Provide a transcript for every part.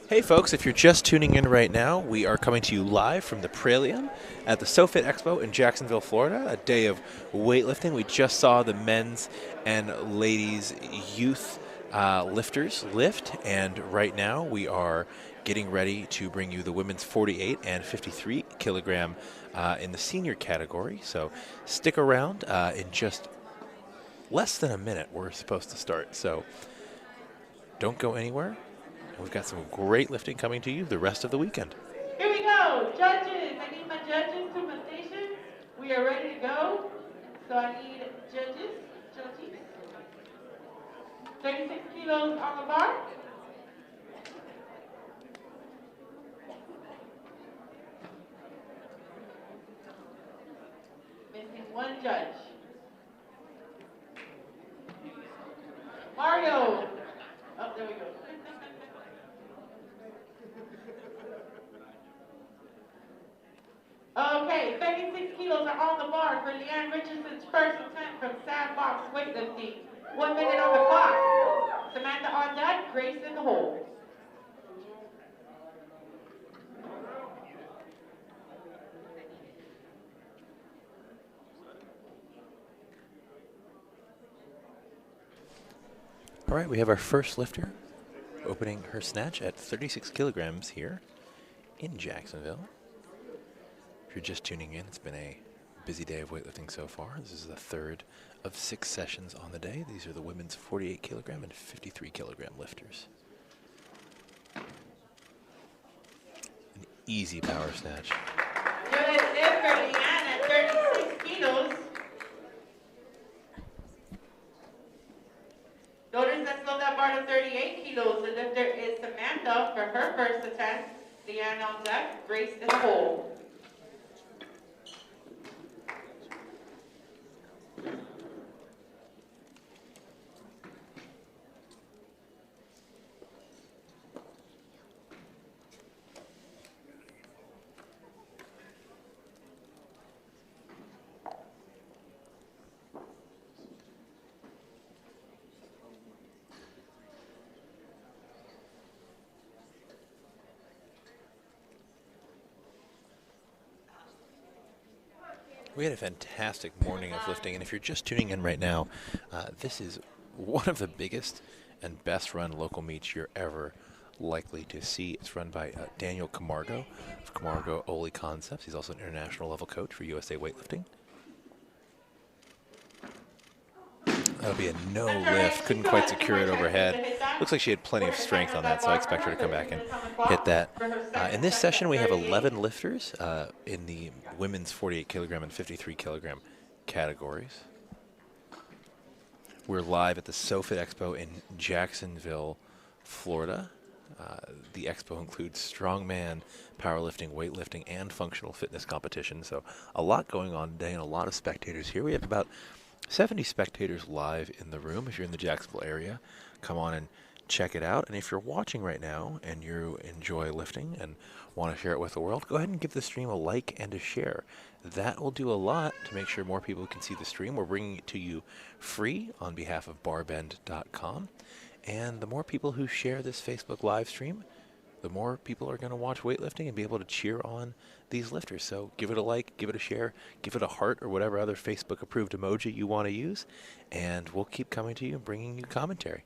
Hey folks, if you're just tuning in right now, we are coming to you live from the Praelium at the SoFit Expo in Jacksonville, Florida, a day of weightlifting. We just saw the men's and ladies' youth lifters lift, and right now we are getting ready to bring you the women's 48 and 53 kilogram in the senior category. So stick around. In just less than a minute we're supposed to start, so don't go anywhere. We've got some great lifting coming to you the rest of the weekend. Here we go. Judges, I need my judges to my station. We are ready to go. So I need judges. 36 kilos on the bar. Missing one judge. Mario. Oh, there we go. Okay, 36 kilos are on the bar for Leanne Richardson's first attempt from Sandbox Weightlifting. 1 minute on the clock. Samantha on deck, Grace in the hole. All right, we have our first lifter opening her snatch at 36 kilograms here in Jacksonville. If you're just tuning in, it's been a busy day of weightlifting so far. This is the third of 6 sessions on the day. These are the women's 48 kilogram and 53 kilogram lifters. An easy power snatch. Good lift for Leanne at 36 kilos. Notice that slow that bar to 38 kilos. The lifter is Samantha for her first attempt. Leanne on deck, Grace in the hole. We had a fantastic morning of lifting, and if you're just tuning in right now, this is one of the biggest and best run local meets you're ever likely to see. It's run by Daniel Camargo of Camargo Oli Concepts. He's also an international level coach for USA Weightlifting. That'll be a no lift. Couldn't quite secure it overhead. Looks like she had plenty of strength on that, so I expect her to come back and hit that. In this session, we have 11 lifters in the women's 48 kilogram and 53 kilogram categories. We're live at the SoFit Expo in Jacksonville, Florida. The expo includes strongman, powerlifting, weightlifting, and functional fitness competition. So a lot going on today and a lot of spectators here. We have about 70 spectators live in the room. If you're in the Jacksonville area, come on and check it out. And if you're watching right now and you enjoy lifting and want to share it with the world, go ahead and give the stream a like and a share. That will do a lot to make sure more people can see the stream. We're bringing it to you free on behalf of barbend.com. And the more people who share this Facebook live stream, the more people are going to watch weightlifting and be able to cheer on these lifters. So give it a like, give it a share, give it a heart or whatever other Facebook approved emoji you want to use, and we'll keep coming to you and bringing you commentary.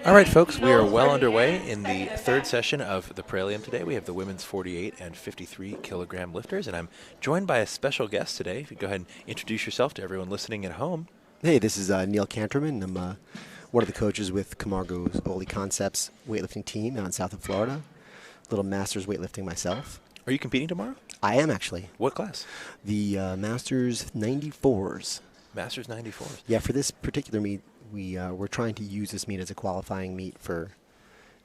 All right, folks, we are well underway in the third session of the Praelium today. We have the women's 48 and 53 kilogram lifters, and I'm joined by a special guest today. If you go ahead and introduce yourself to everyone listening at home. Hey, this is Neil Canterman. I'm one of the coaches with Camargo's Oli Concepts weightlifting team out in south of Florida. Little masters weightlifting myself. Are you competing tomorrow? I am actually. What class? The Masters 94s. Masters 94s. Yeah, for this particular meet, we're trying to use this meet as a qualifying meet for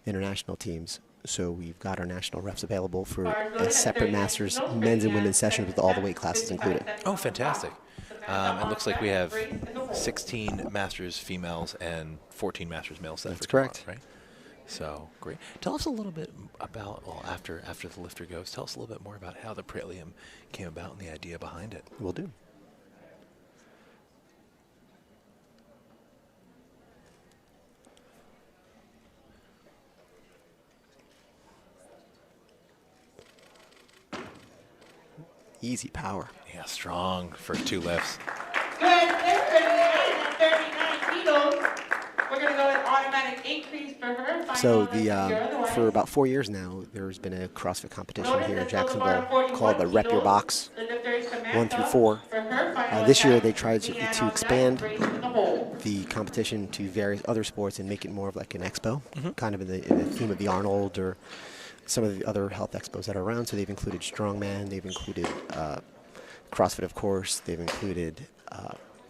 international teams. So we've got our national refs available for a separate Masters men's and women's session with all the weight classes included. Oh, fantastic. It looks like we have 16 Masters females and 14 Masters males set That's for tomorrow, correct. right? So, great. Tell us a little bit about, well, after the lifter goes, tell us a little bit more about how the Praelium came about and the idea behind it. Will do. Easy power. Yeah, strong first 2 lifts. Good lift for Leanne at 39 kilos. We're going to go with automatic increase for her. So Final for about 4 years now, there's been a CrossFit competition here in Jacksonville called the Rep Your Box 1 through 4. This year they tried to expand the competition to various other sports and make it more of like an expo, kind of in the theme of the Arnold or some of the other health expos that are around. So they've included strongman, they've included CrossFit, of course, they've included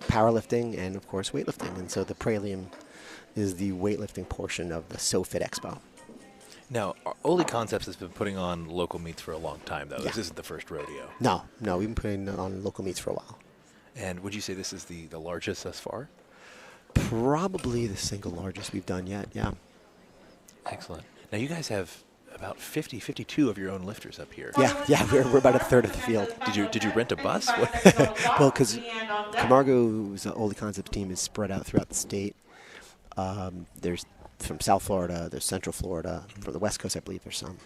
powerlifting, and of course weightlifting. And so the Praelium is the weightlifting portion of the SoFit Expo. Now, Oli Concepts has been putting on local meets for a long time, though. Yeah. This isn't the first rodeo. No, we've been putting on local meets for a while. And would you say this is the largest thus far? Probably the single largest we've done yet, yeah. Excellent. Now, you guys have about 52 of your own lifters up here. Yeah, we're about a third of the field. Did you rent a bus? Well, because Camargo's Oli Concepts team is spread out throughout the state. There's from South Florida, there's Central Florida. From the West Coast, I believe there's some.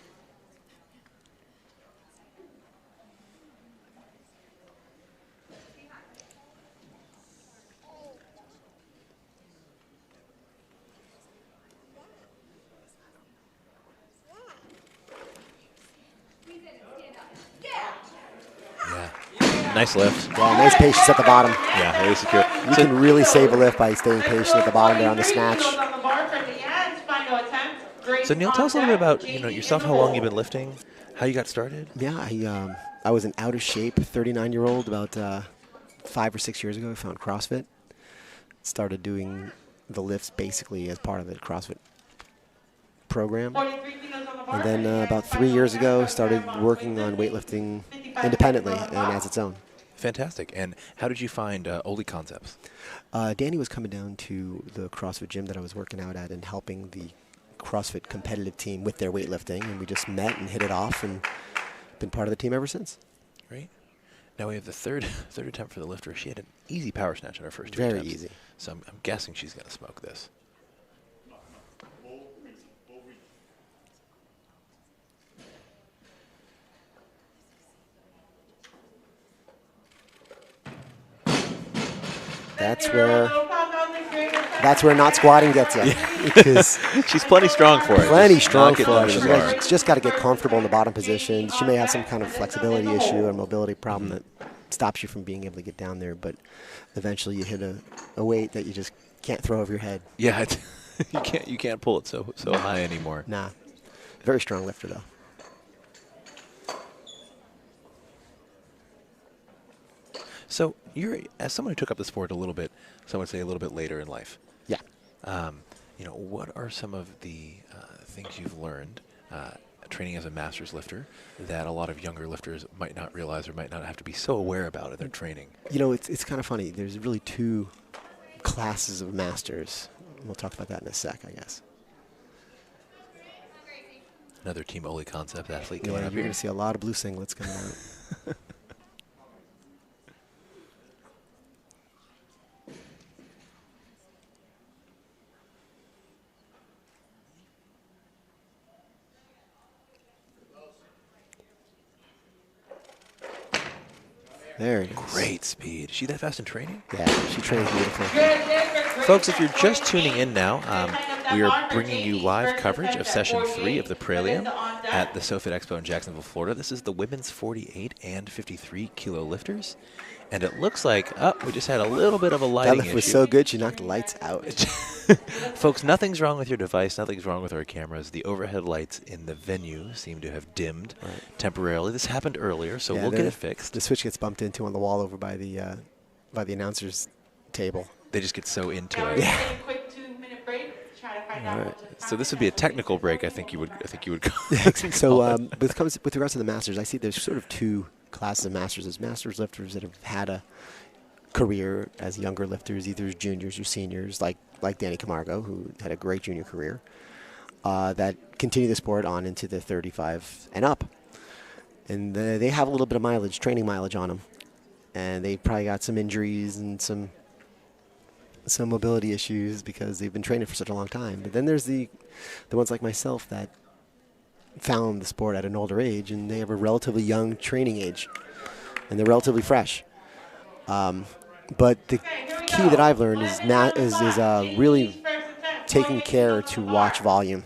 Yeah. Nice lift. Yeah, nice patience at the bottom. Yeah, very secure. You can really save a lift by staying patient at the bottom there on the snatch. So Neil, tell us a little bit about yourself, how long you've been lifting, how you got started. Yeah, I was an out of shape 39-year-old about 5 or 6 years ago. I found CrossFit. Started doing the lifts basically as part of the CrossFit program. And then about 3 years ago, started working on weightlifting independently and as its own. Fantastic. And how did you find Oli Concepts? Danny was coming down to the CrossFit gym that I was working out at and helping the CrossFit competitive team with their weightlifting, and we just met and hit it off and been part of the team ever since. Great. Now we have the third attempt for the lifter. She had an easy power snatch on her first 2 Very attempts. easy. So I'm guessing she's going to smoke this. That's where not squatting gets you. Because she's plenty strong for it. Plenty Just strong knock it for under it. the bar. She's just got to get comfortable in the bottom position. She may have some kind of flexibility issue or mobility problem that stops you from being able to get down there, but eventually you hit a weight that you just can't throw over your head. Yeah, you can't pull it so high anymore. Nah. Very strong lifter, though. So you're, as someone who took up the sport a little bit, some would say a little bit later in life. Yeah. What are some of the things you've learned training as a master's lifter that a lot of younger lifters might not realize or might not have to be so aware about in their training? It's kind of funny. There's really 2 classes of masters. We'll talk about that in a sec, I guess. Another Team Oli Concept athlete Yeah, coming you're up going here. to see a lot of blue singlets coming out. There it is. Great speed. Is she that fast in training? Yeah, she trains beautifully. Folks, if you're just tuning in now, we are bringing you live coverage of Session 3 of the Praelium at the SoFit Expo in Jacksonville, Florida. This is the women's 48 and 53 kilo lifters. And it looks like, we just had a little bit of a That lighting lift issue. was so good, she knocked the lights out. Folks, nothing's wrong with your device. Nothing's wrong with our cameras. The overhead lights in the venue seem to have dimmed temporarily. This happened earlier, so we'll get it fixed. The switch gets bumped into on the wall over by the announcer's table. They just get so into Now it. we're gonna take a quick 2-minute break to try to find out what just So this would be a technical break. I think you would. So with regards to the masters, I see there's sort of two classes of masters. There's masters lifters that have had a career as younger lifters, either as juniors or seniors, like Danny Camargo, who had a great junior career, that continue the sport on into the 35 and up. And they have a little bit of mileage, training mileage on them. And they probably got some injuries and some mobility issues because they've been training for such a long time. But then there's the ones like myself that found the sport at an older age, and they have a relatively young training age, and they're relatively fresh. But the key that I've learned is really taking care to watch volume,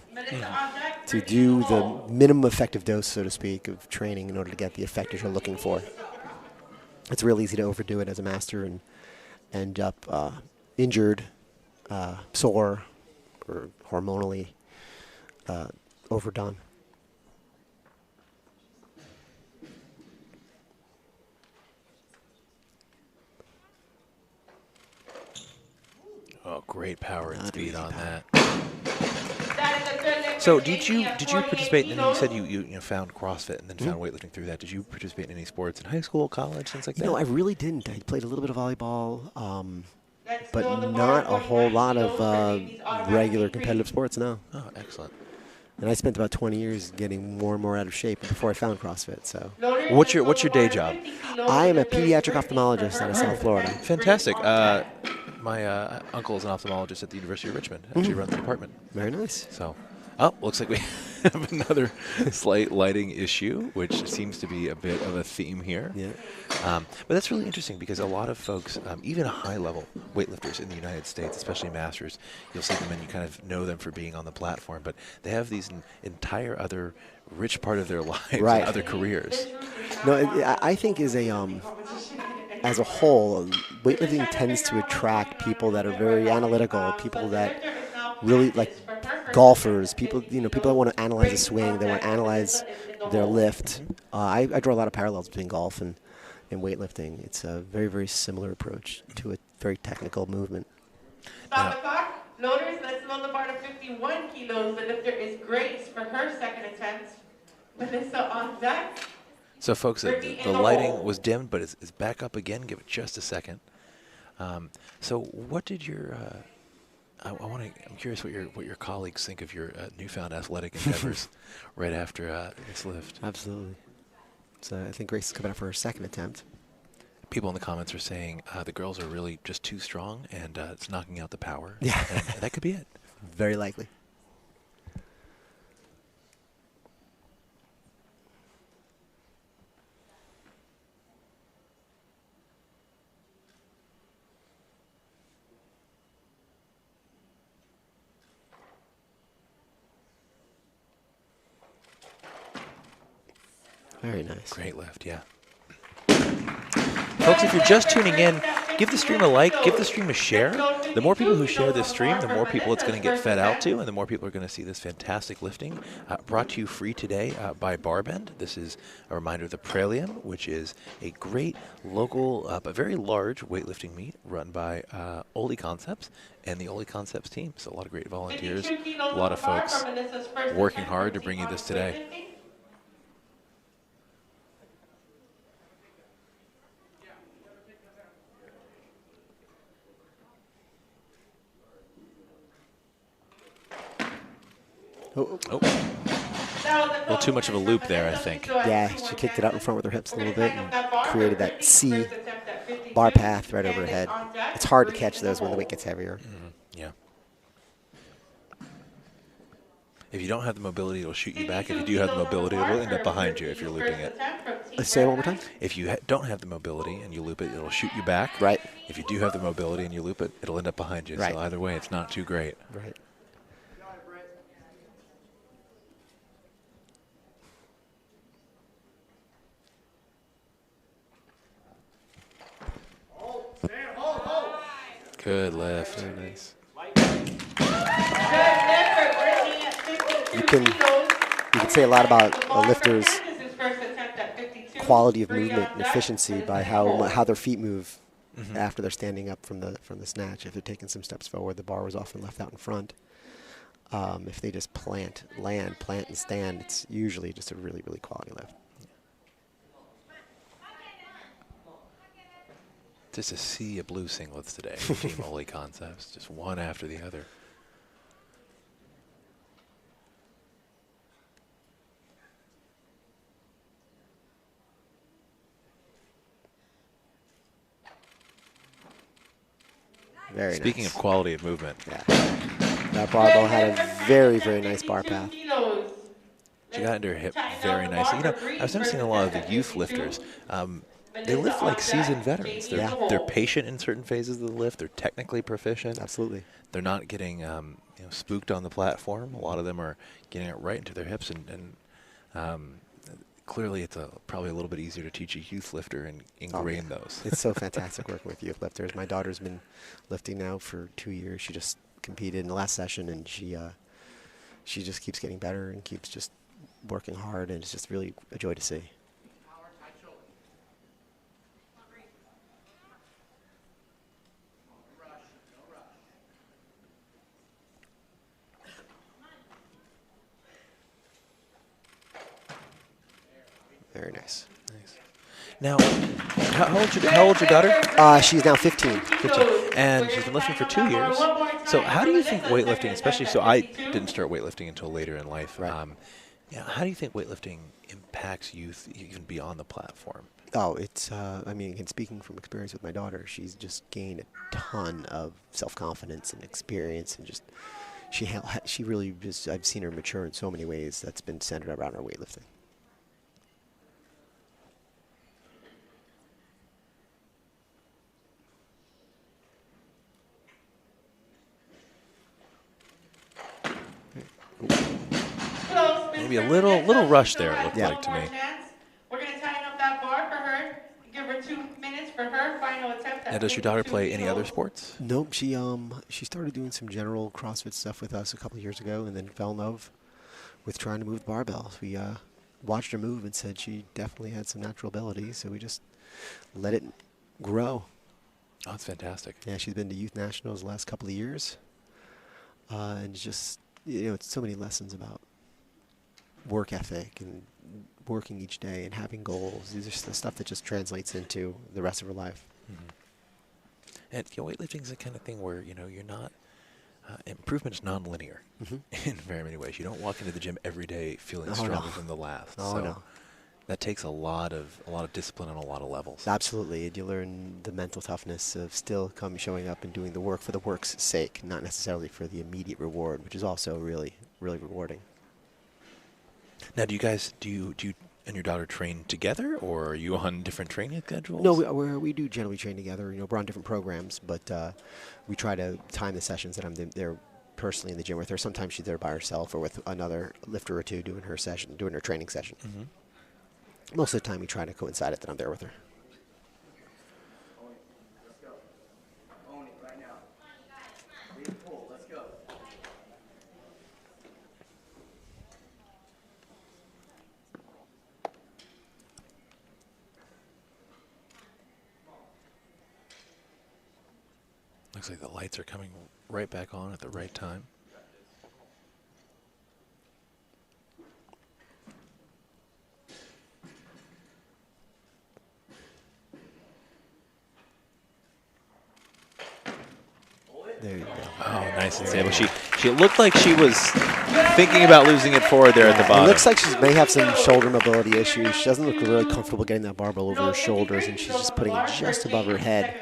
to do the minimum effective dose, so to speak, of training in order to get the effect that you're looking for. It's real easy to overdo it as a master and end up injured, sore, or hormonally overdone. Oh, great power and speed on that. That is a good lift So for did you 48 participate in? You said kilos. you found CrossFit and then found weightlifting through that. Did you participate in any sports in high school, college, things like that? I really didn't. I played a little bit of volleyball, That's but still the bar, not a whole 49 lot of kilos for ladies automatically regular free. competitive sports, no. Oh, excellent. And I spent about 20 years getting more and more out of shape before I found CrossFit. So Loaders What's is your still the day bar, job? 50 kilos, I am a and there's pediatric 30 for ophthalmologist her. out of South Florida. Fantastic. On deck. My uncle is an ophthalmologist at the University of Richmond. Actually runs the department. Very nice. So, looks like we have another slight lighting issue, which seems to be a bit of a theme here. Yeah. But that's really interesting because a lot of folks, even high-level weightlifters in the United States, especially masters, you'll see them and you kind of know them for being on the platform, but they have these entire other rich part of their lives Right. and other careers. No, I think as a whole, weightlifting tends to attract people that are very analytical, people that really like golfers, people that want to analyze a swing, they want to analyze their lift. I draw a lot of parallels between golf and weightlifting. It's a very, very similar approach to a very technical movement. Stop the clock. Loaders, let's load the bar to 51 kilos. The lifter is Grace for her second attempt. Melissa on deck. So, folks, the lighting was dimmed, but it's back up again. Give it just a second. So, what did your I'm curious what your colleagues think of your newfound athletic endeavors right after this lift. Absolutely. So I think Grace is coming up for her second attempt. People in the comments are saying the girls are really just too strong and it's knocking out the power. Yeah. And that could be it. Very likely. Very nice. Great lift, yeah. Folks, if you're just tuning in, give the stream a like, give the stream a share. The more people who share this stream, the more people it's going to get fed out to, and the more people are going to see this fantastic lifting. Brought to you free today by Barbend. This is a reminder of the Praelium, which is a great local, but very large weightlifting meet run by Oli Concepts and the Oli Concepts team. So a lot of great volunteers, a lot of folks working hard to bring you this today. Oh. A little too much of a loop there, I think. Yeah, she kicked it out in front with her hips a little bit and created that C bar path right over her head. It's hard to catch those when the weight gets heavier. Yeah. If you don't have the mobility, it'll shoot you back. If you do have the mobility, it'll end up behind you if you're looping it. Say it one more time. If you don't have the mobility and you loop it, it'll shoot you back. Right. If you do have the mobility and you loop it, it'll end up behind you. Right. So either way, it's not too great. Right. Good lift. Very nice. Good lift for Brittany at 52 You can kilos. say a lot about a Bar for lifter's Candace's first attempt at 52. quality of Brittany movement on and deck, efficiency and by then hold. how their feet move Mhm. after they're standing up from the snatch. If they're taking some steps forward, the bar was often left out in front. If they just land, plant, and stand, it's usually just a really, really quality lift. Just a sea of blue singlets today for Team Holy Concepts, just one after the other. Very Speaking nice. of quality of movement, Yeah. That barbell had a very, very nice bar path. she got into her hip very nicely. You know, I was noticing a lot of the youth lifters. They lift like seasoned veterans. They're patient in certain phases of the lift. They're technically proficient. Absolutely. They're not getting spooked on the platform. A lot of them are getting it right into their hips, and clearly it's probably a little bit easier to teach a youth lifter and ingrain those. It's so fantastic working with youth lifters. My daughter's been lifting now for 2 years. She just competed in the last session, and she just keeps getting better and keeps just working hard, and it's just really a joy to see. Very nice. Nice. Now, how old's your daughter? She's now 15. 15. And she's been lifting for 2 years. So how do you think weightlifting, especially, so I didn't start weightlifting until later in life. Right. How do you think weightlifting impacts youth even beyond the platform? Oh, it's, I mean, again, speaking from experience with my daughter, she's just gained a ton of self-confidence and experience, and just, she really just, I've seen her mature in so many ways that's been centered around her weightlifting. Maybe a little rush there, it looked like to me. We're going to tighten up that bar for her. Give her 2 minutes for her final attempt. Now, does your daughter play any other sports? Nope, she started doing some general CrossFit stuff with us a couple of years ago, and then fell in love with trying to move barbells. We watched her move and said she definitely had some natural ability, so we just let it grow. Oh, that's fantastic. Yeah, she's been to youth nationals the last couple of years, and just, it's so many lessons about work ethic and working each day and having goals. These are the stuff that just translates into the rest of her life. Mm-hmm. And weightlifting is the kind of thing where you're not improvement is non-linear in very many ways. You don't walk into the gym every day feeling stronger than the last. So that takes a lot of discipline on a lot of levels. Absolutely, and you learn the mental toughness of still showing up and doing the work for the work's sake, not necessarily for the immediate reward, which is also really, really rewarding. Now, do you and your daughter train together, or are you on different training schedules? No, we do generally train together. We're on different programs, but we try to time the sessions that I'm there personally in the gym with her. Sometimes she's there by herself or with another lifter or two doing her training session. Mm-hmm. Most of the time, we try to coincide it that I'm there with her. Looks like the lights are coming right back on at the right time. There you go. Oh, nice and stable. She looked like she was thinking about losing it forward there at the bottom. It looks like she may have some shoulder mobility issues. She doesn't look really comfortable getting that barbell over her shoulders, and she's just putting it just above her head,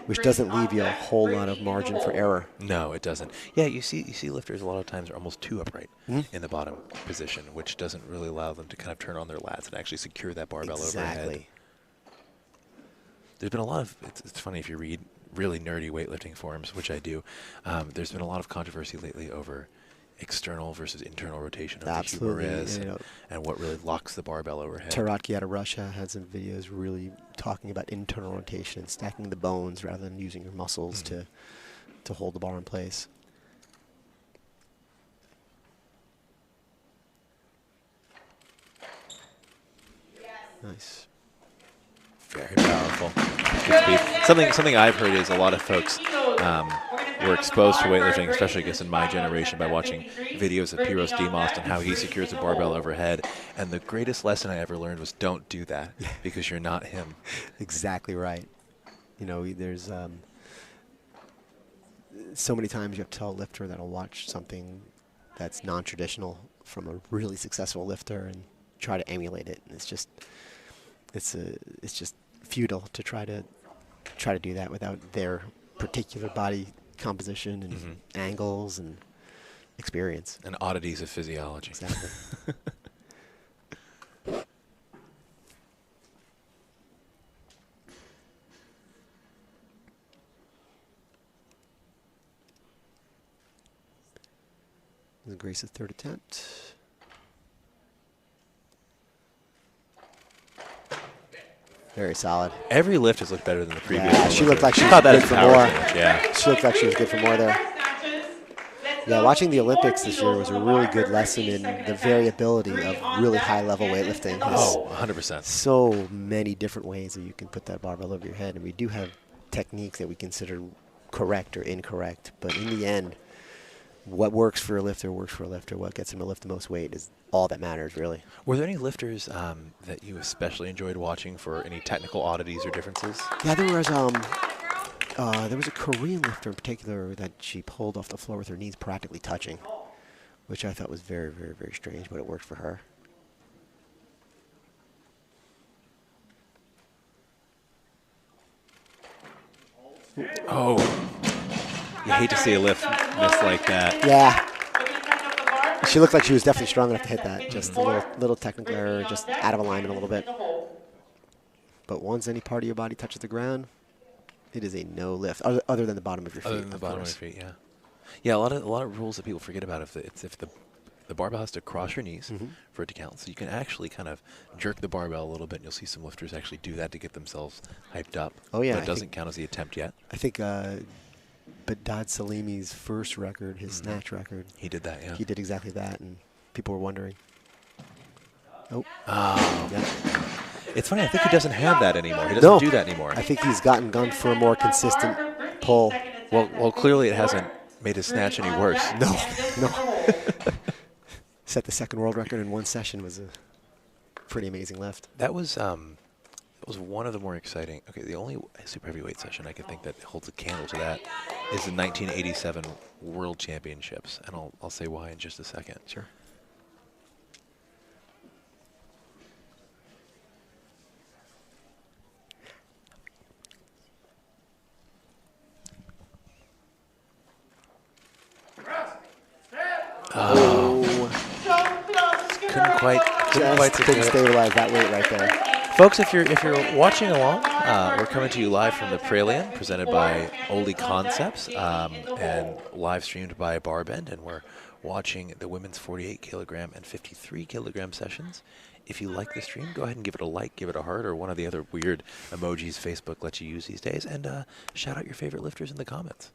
which doesn't leave you a whole lot of margin for error. No, it doesn't. Yeah, you see lifters a lot of times are almost too upright in the bottom position, which doesn't really allow them to kind of turn on their lats and actually secure that barbell overhead. Exactly. There's been a lot of, it's funny if you read really nerdy weightlifting forums, which I do, there's been a lot of controversy lately over external versus internal rotation of the humerus and what really locks the barbell overhead. Tarotki out of Russia had some videos really talking about internal rotation and stacking the bones rather than using your muscles to to hold the bar in place. Nice. Very powerful. Good speed. Something I've heard is a lot of folks were exposed to weightlifting, especially I guess in my generation, by watching videos of Piros Demos and how he secures a barbell overhead. And the greatest lesson I ever learned was don't do that because you're not him. Exactly right. You know, there's so many times you have to tell a lifter that'll watch something that's non-traditional from a really successful lifter and try to emulate it. And it's just futile to try to do that without their particular body composition and angles and experience. And oddities of physiology. Exactly. Grace's third attempt. Very solid. Every lift has looked better than the previous. Yeah, one. she looked like she was Not that good it's for power more. too much, yeah. She looked like she was good for more there. Yeah, watching the Olympics this year was a really good lesson in the variability of really high-level weightlifting. Oh, 100%. So many different ways that you can put that barbell over your head, and we do have techniques that we consider correct or incorrect, but in the end, what works for a lifter works for a lifter. What gets him to lift the most weight is all that matters, really. Were there any lifters that you especially enjoyed watching for any technical oddities or differences? Yeah, there was a Korean lifter in particular that she pulled off the floor with her knees practically touching, which I thought was very, very, very strange, but it worked for her. Oh, you hate to see a lift miss like that. Yeah. She looked like she was definitely strong enough to hit that. Just a little technical error, just out of alignment a little bit. But once any part of your body touches the ground, it is a no lift, other than the bottom of your feet. Other than the bottom of your feet, yeah. Yeah, a lot of rules that people forget about. If the barbell has to cross your knees for it to count, so you can actually kind of jerk the barbell a little bit, and you'll see some lifters actually do that to get themselves hyped up. Oh yeah, but it doesn't count as the attempt yet. I think Badad Salimi's first record, his snatch record, he did that. Yeah, he did exactly that, and people were wondering. Oh, yeah. It's funny. I think he doesn't have that anymore. He doesn't do that anymore. I think he's gotten for a more consistent pull. Well, clearly it hasn't made his snatch any worse. No. Set the second world record in one session. Was a pretty amazing lift. That was one of the more exciting. Okay, the only super heavyweight session I can think that holds a candle to that is the 1987 World Championships, and I'll say why in just a second. Sure. Couldn't stabilize that weight right there. Folks, if you're watching along, we're coming to you live from the Praelium, presented by Oli Concepts, and live streamed by Barbend, and we're watching the women's 48 kilogram and 53 kilogram sessions. If you like the stream, go ahead and give it a like, give it a heart, or one of the other weird emojis Facebook lets you use these days, and shout out your favorite lifters in the comments.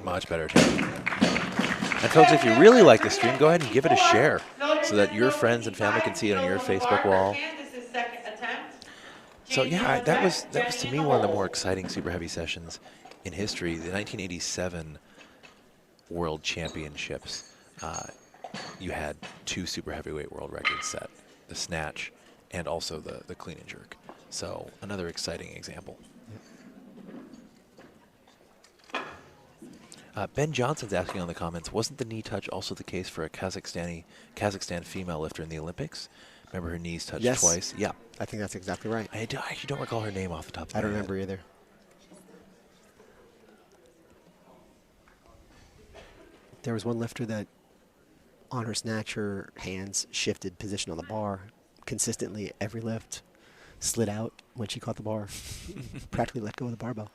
Much better. And folks, if you really like the stream, go ahead and give it a share so that your friends and family can see it on your Facebook wall. So yeah, that was to me one of the more exciting super heavy sessions in history. The 1987 World Championships. You had two super heavyweight world records set, the snatch and also the clean and jerk. So another exciting example. Ben Johnson's asking on the comments, wasn't the knee touch also the case for a Kazakhstan female lifter in the Olympics? Remember her knees touched twice? Yeah. I think that's exactly right. I actually don't recall her name off the top of my head. I don't remember either. There was one lifter that on her snatch, her hands shifted position on the bar consistently every lift, slid out when she caught the bar, practically let go of the barbell.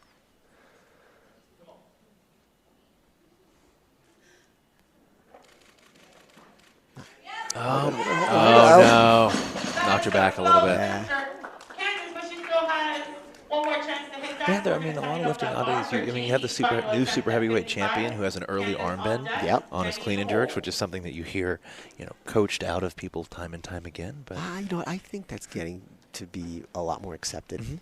Oh, no. Knocked her back a little bit. Yeah. Kansas, but she still has one more chance to hit that. Yeah, I mean, a lot of lifting nowadays. You have the new super heavyweight champion who has an early arm bend on his clean and jerks, which is something that you hear, coached out of people time and time again. But I think that's getting to be a lot more accepted.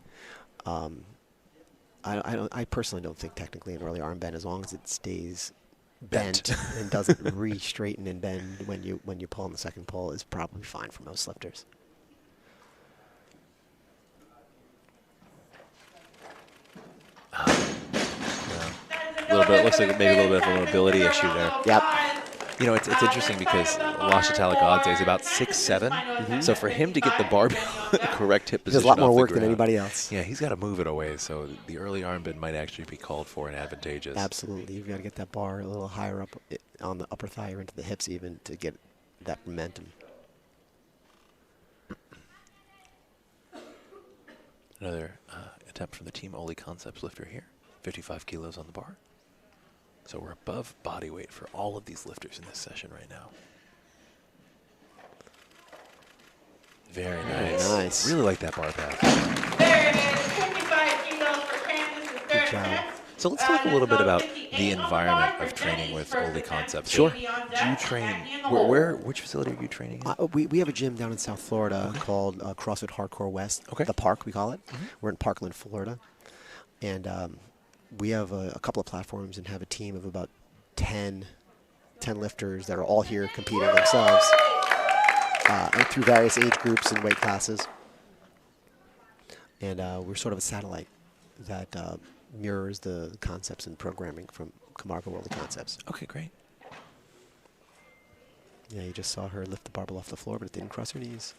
I personally don't think technically an early arm bend, as long as it stays bent and doesn't re-straighten and bend when you pull on the second pull, is probably fine for most lifters. A little bit. Looks like maybe a little bit of a mobility issue there. Yep. It's interesting because Lost Italic odds is about 6'7". So for him to get the barbell correct hip position, there's a lot more off the work than ground, anybody else. Yeah, he's got to move it away. So the early arm bend might actually be called for and advantageous. Absolutely. You've got to get that bar a little higher up on the upper thigh or into the hips even to get that momentum. Another attempt from the Team Oli Concepts lifter here. 55 kilos on the bar. So we're above body weight for all of these lifters in this session right now. Very nice. Really like that bar pass. There it is. 55 kilos for Kansas. Good job. So let's talk a little bit about the environment of training with Oli Concepts. Sure. Do you train, which facility are you training in? We have a gym down in South Florida called CrossFit Hardcore West. Okay. The Park, we call it. We're in Parkland, Florida. And we have a couple of platforms and have a team of about 10 lifters that are all here competing themselves and through various age groups and weight classes. And we're sort of a satellite that mirrors the concepts and programming from Camargo World of Concepts. Okay, great. Yeah, you just saw her lift the barbell off the floor, but it didn't cross her knees.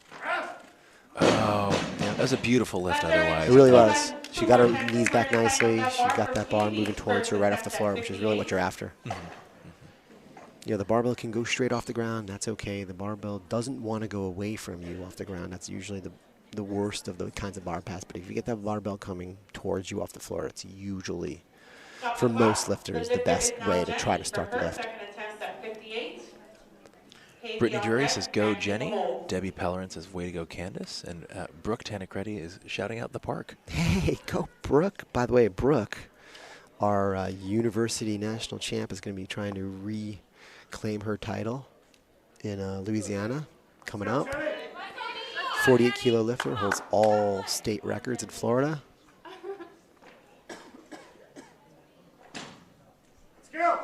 Oh, that was a beautiful lift otherwise. It really was. She got her knees back nicely. She got that bar moving towards her right off the floor, which is really what you're after. The barbell can go straight off the ground. That's okay. The barbell doesn't want to go away from you off the ground. That's usually the worst of the kinds of bar pass. But if you get that barbell coming towards you off the floor, it's usually, for most lifters, the best way to try to start the lift. Brittany Drury says, go Jenny. Debbie Pellerin says, way to go Candace. And Brooke Tanacretti is shouting out the park. Hey, go Brooke. By the way, Brooke, our university national champ, is going to be trying to reclaim her title in Louisiana coming up. 48-kilo lifter, holds all state records in Florida. Let's go.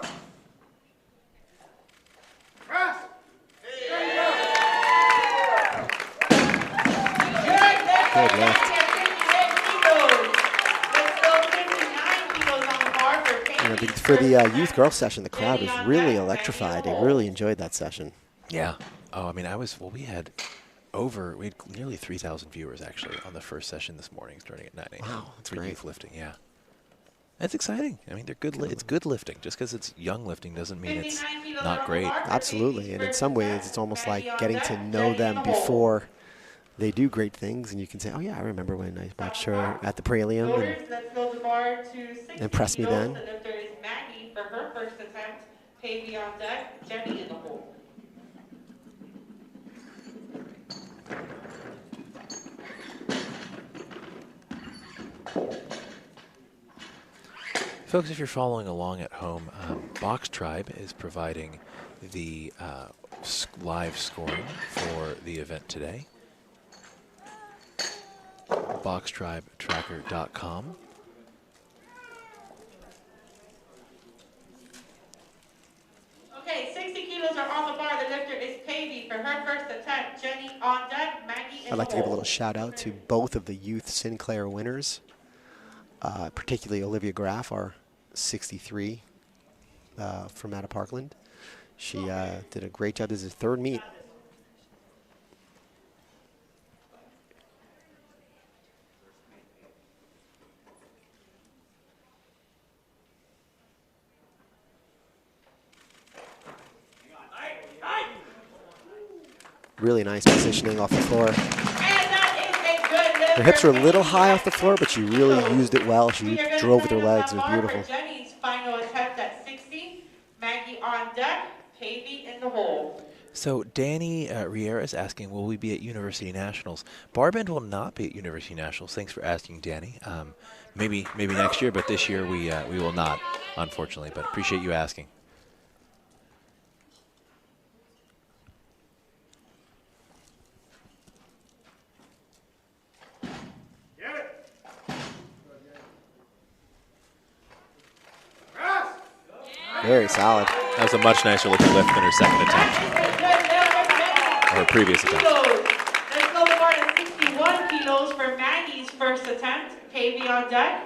Good lift. For the youth girls session, the crowd was really electrified. They really enjoyed that session. Yeah. Oh, I mean, we had nearly 3,000 viewers actually on the first session this morning, starting at 9 a.m. Wow, that's for great. youth lifting. Yeah. That's exciting. I mean, they're good. It's good lifting. Just because it's young lifting doesn't mean it's not great. Absolutely, and in some ways, it's almost like getting to know them before they do great things, and you can say, "Oh yeah, I remember when I watched her at the Praelium and impressed me then." The lifter is Maggie for her first attempt. Pavey on deck, Jenny in the hole. Folks, if you're following along at home, Box Tribe is providing the live scoring for the event today. BoxTribeTracker.com. Okay, 60 kilos are on the bar. The lifter is Pavey for her first attempt. Jenny on deck, Maggie in I'd like the to give a hole. little shout out to both of the youth Sinclair winners, particularly Olivia Graff, our 63 from out of Parkland. She did a great job. This is her third meet. Really nice positioning off the floor. And that is a good lift. Her hips were a little high off the floor, but she really used it well. She drove with her legs. It was beautiful. Jenny's final attempt at 60. Maggie on deck, Pavey in the hole. So Danny Riera is asking, will we be at University Nationals? Barbend will not be at University Nationals. Thanks for asking, Danny. Maybe next year, but this year we will not, unfortunately. But appreciate you asking. Very solid. That was a much nicer looking lift than her second attempt, or her previous attempt. Let's go for the 61 kilos for Maggie's first attempt. Pavey on deck.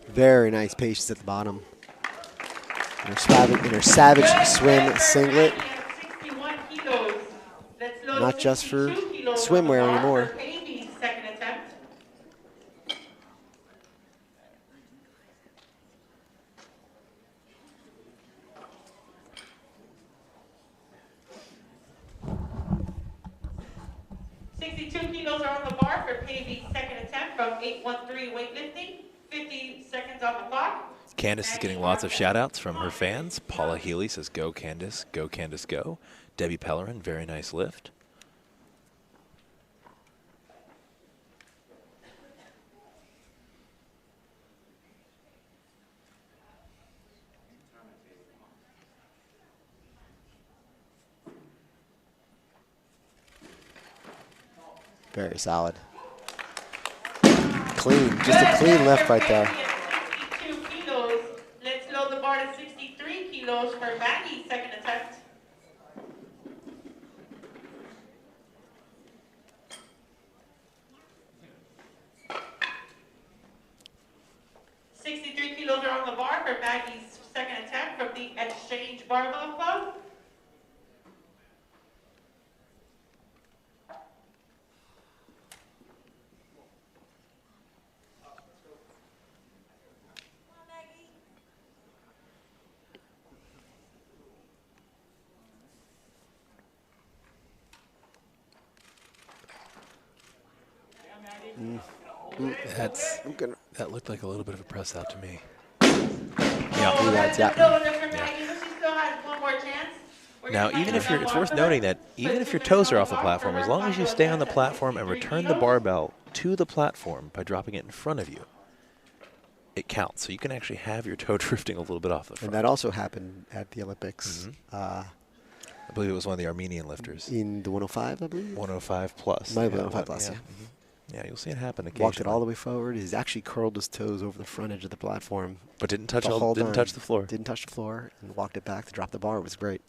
Very nice patience at the bottom. In her savage swim singlet. Not just for swimwear anymore. Second attempt. Kilos are on the bar for Pavey's second attempt from 813 weightlifting. 50 seconds on the clock. Candace is getting lots of shout-outs from her fans. Paula Healy says, go Candace, go Candace, go. Debbie Pellerin, very nice lift. Very solid. Clean, just a clean lift right there. 62 kilos. Let's load the bar to 63 kilos for Maggie's second attempt. Kilos are on the bar for Maggie's second attempt from the Exchange Barbell Club. That looked like a little bit of a press out to me. Yeah. Now, it's worth noting that even if your toes are off the platform, as long as you stay on the platform and return the barbell to the platform by dropping it in front of you, it counts. So you can actually have your toe drifting a little bit off the front. And that also happened at the Olympics. I believe it was one of the Armenian lifters. In the 105, I believe? 105 plus. Might be 105 plus, yeah. Yeah, you'll see it happen occasionally. Walked it all the way forward. He's actually curled his toes over the front edge of the platform. But didn't touch the floor. Didn't touch the floor and walked it back to drop the bar. It was great.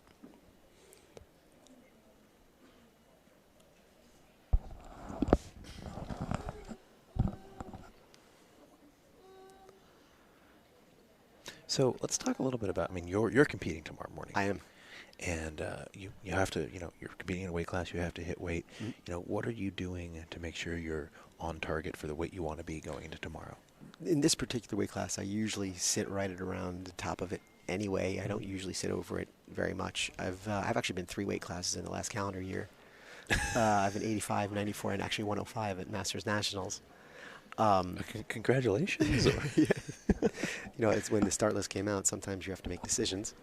So let's talk a little bit about, you're competing tomorrow morning. I am. And you have to, you're competing in a weight class, you have to hit weight. What are you doing to make sure you're on target for the weight you want to be going into tomorrow? In this particular weight class, I usually sit right at around the top of it anyway. I don't usually sit over it very much. I've actually been 3 weight classes in the last calendar year. I've been 85, 94, and actually 105 at Masters Nationals. Congratulations. It's when the start list came out, sometimes you have to make decisions.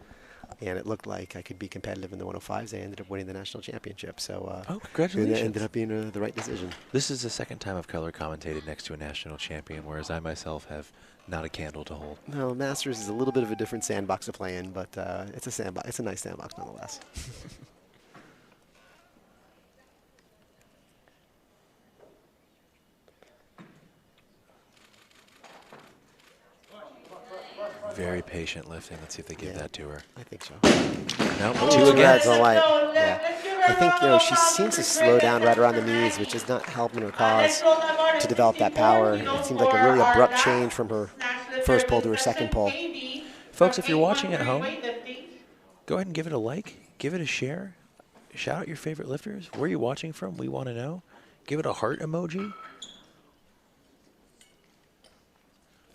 And it looked like I could be competitive in the 105s. I ended up winning the national championship. So, congratulations. It ended up being the right decision. This is the second time I've color commentated next to a national champion, whereas I myself have not a candle to hold. No, Masters is a little bit of a different sandbox to play in, but it's a sandbox. It's a nice sandbox nonetheless. Very patient lifting. Let's see if they give that to her. I think so. No, two again. I think she seems to slow down right around the knees, which is not helping her cause to develop that power. It seems like a really abrupt change from her first pull to her second pull. Folks, if you're watching at 813 home, weightlifting. go ahead and give it a like, give it a share. Shout out your favorite lifters. Where are you watching from? We want to know. Give it a heart emoji.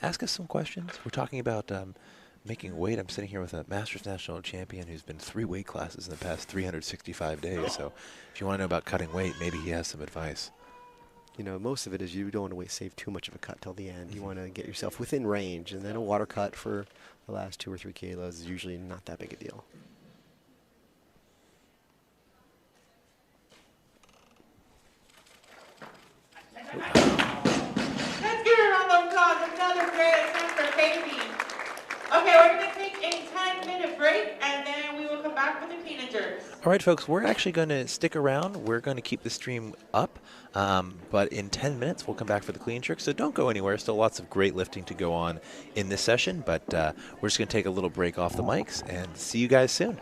Ask us some questions. We're talking about making weight. I'm sitting here with a Masters National Champion who's been 3 weight classes in the past 365 days. So if you want to know about cutting weight, maybe he has some advice. You know, most of it is you don't want to save too much of a cut till the end. You want to get yourself within range, and then a water cut for the last 2 or 3 kilos is usually not that big a deal. Let's give a round of applause. Another great attempt for Casey. Okay, we're going to take a 10-minute break, and then we will come back with the clean and jerks. All right, folks, we're actually going to stick around. We're going to keep the stream up, but in 10 minutes, we'll come back for the clean trick. So don't go anywhere. Still lots of great lifting to go on in this session, but we're just going to take a little break off the mics and see you guys soon.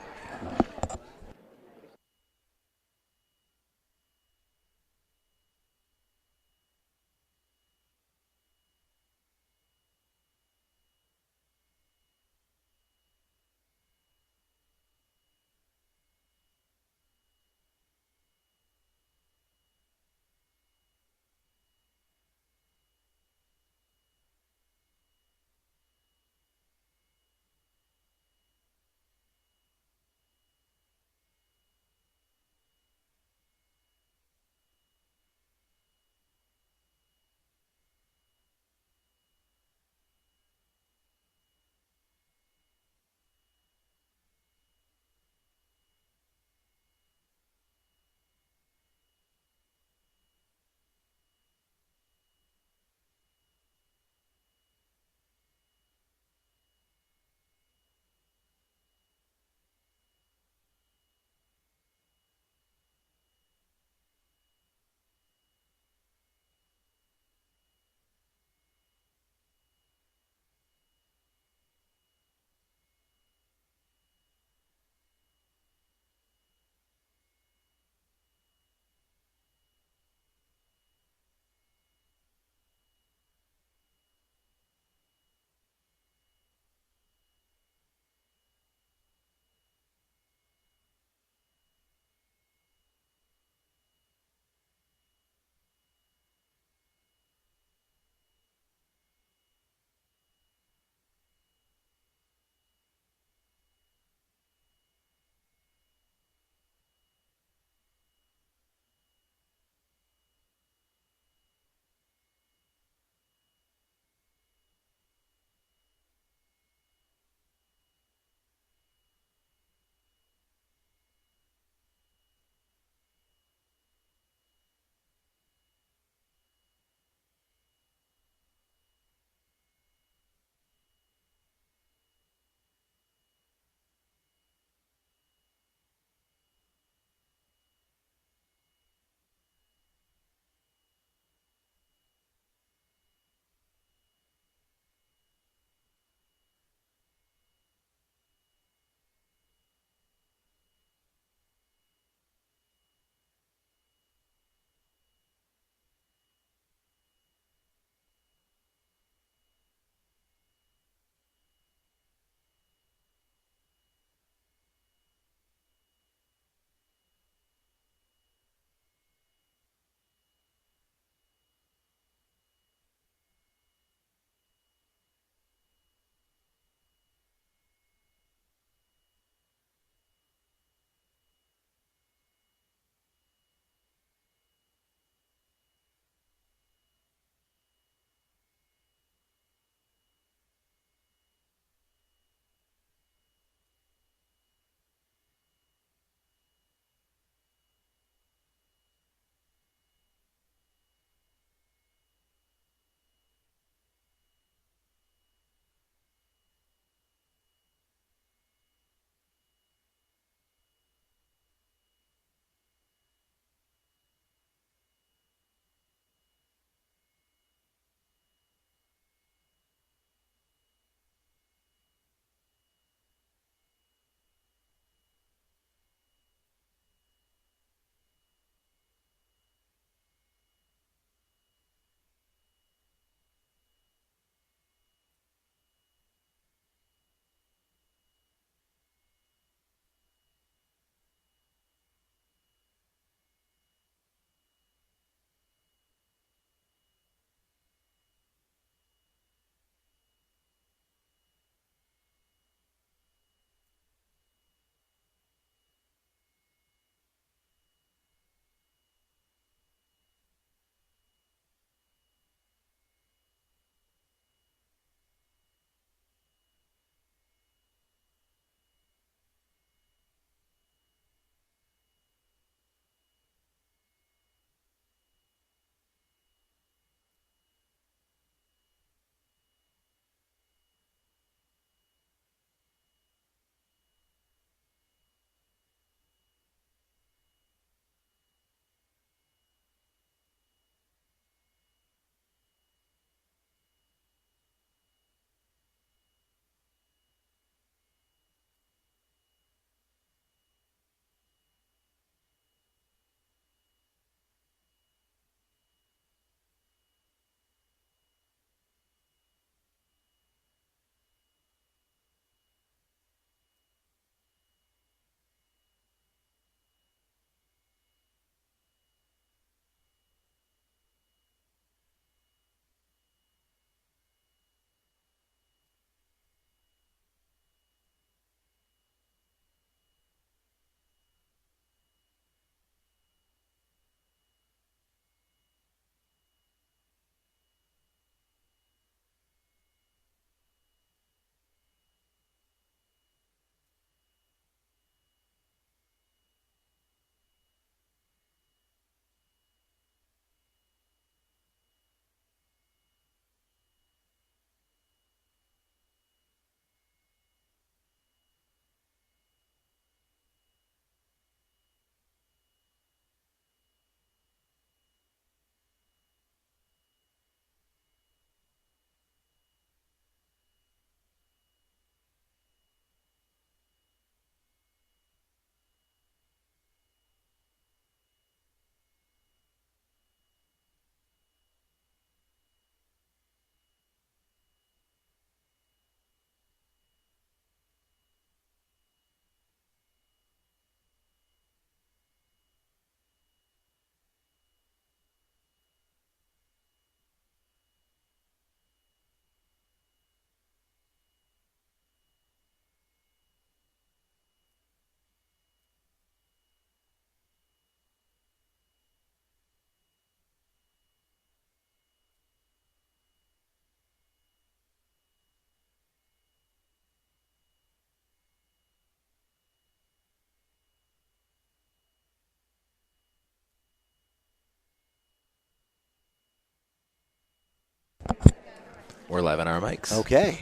We're live on our mics. Okay.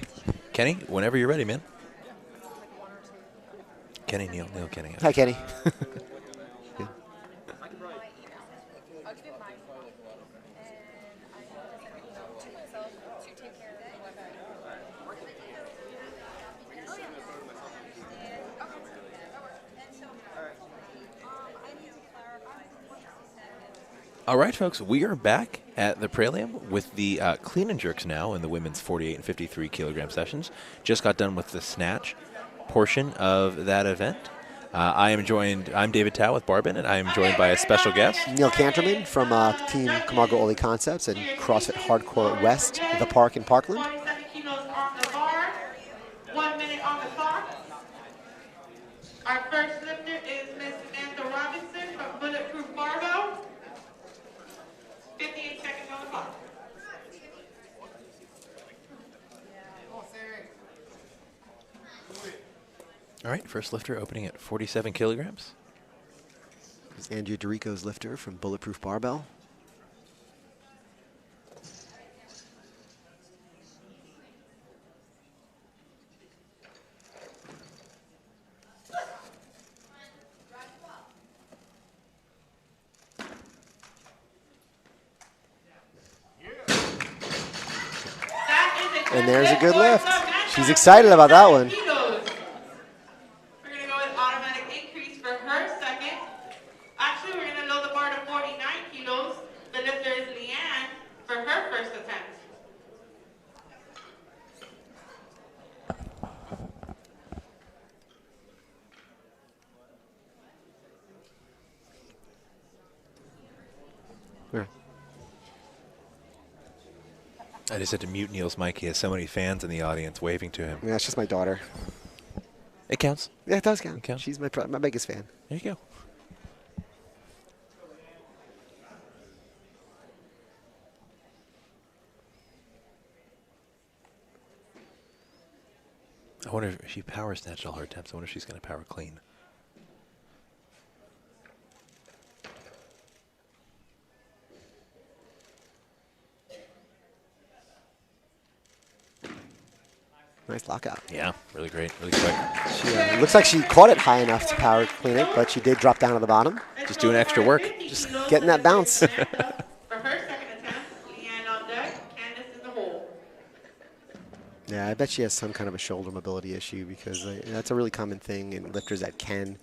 Kenny, whenever you're ready, man. Kenny, Neil Kenny. Hi, Kenny. All right, folks, we are back at the Praelium with the clean and jerks now in the women's 48 and 53 kilogram sessions. Just got done with the snatch portion of that event. I'm David Tao with Barbin, and I am joined by a special guest. Neil Canterman from Team Camargo Oli Concepts and CrossFit Hardcore West, The Park in Parkland. 47 kilos on the bar, 1 minute on the clock. Our first lifter is Miss Samantha Robinson from Bulletproof Barbell. 58 seconds on the clock. All right, first lifter opening at 47 kilograms. There's Andrea Dorico's lifter from Bulletproof Barbell. And there's a good lift. She's excited about that one. We're going to go with automatic increase for her second. Actually, we're going to load the bar to 49 kilos. The lifter is Leanne for her first attempt. Where? I just had to mute Neil's mic. He has so many fans in the audience waving to him. Yeah, it's just my daughter. It counts. Yeah, it does count. It counts. She's my biggest fan. There you go. I wonder if she power snatched all her attempts. I wonder if she's going to power clean. Nice lockout. Yeah, really great, really quick. She looks like she caught it high enough to power clean it, but she did drop down to the bottom. Just doing extra work. Just getting that bounce. For her second attempt, Leanne on deck, Candace in the hole. Yeah, I bet she has some kind of a shoulder mobility issue because that's a really common thing in lifters that can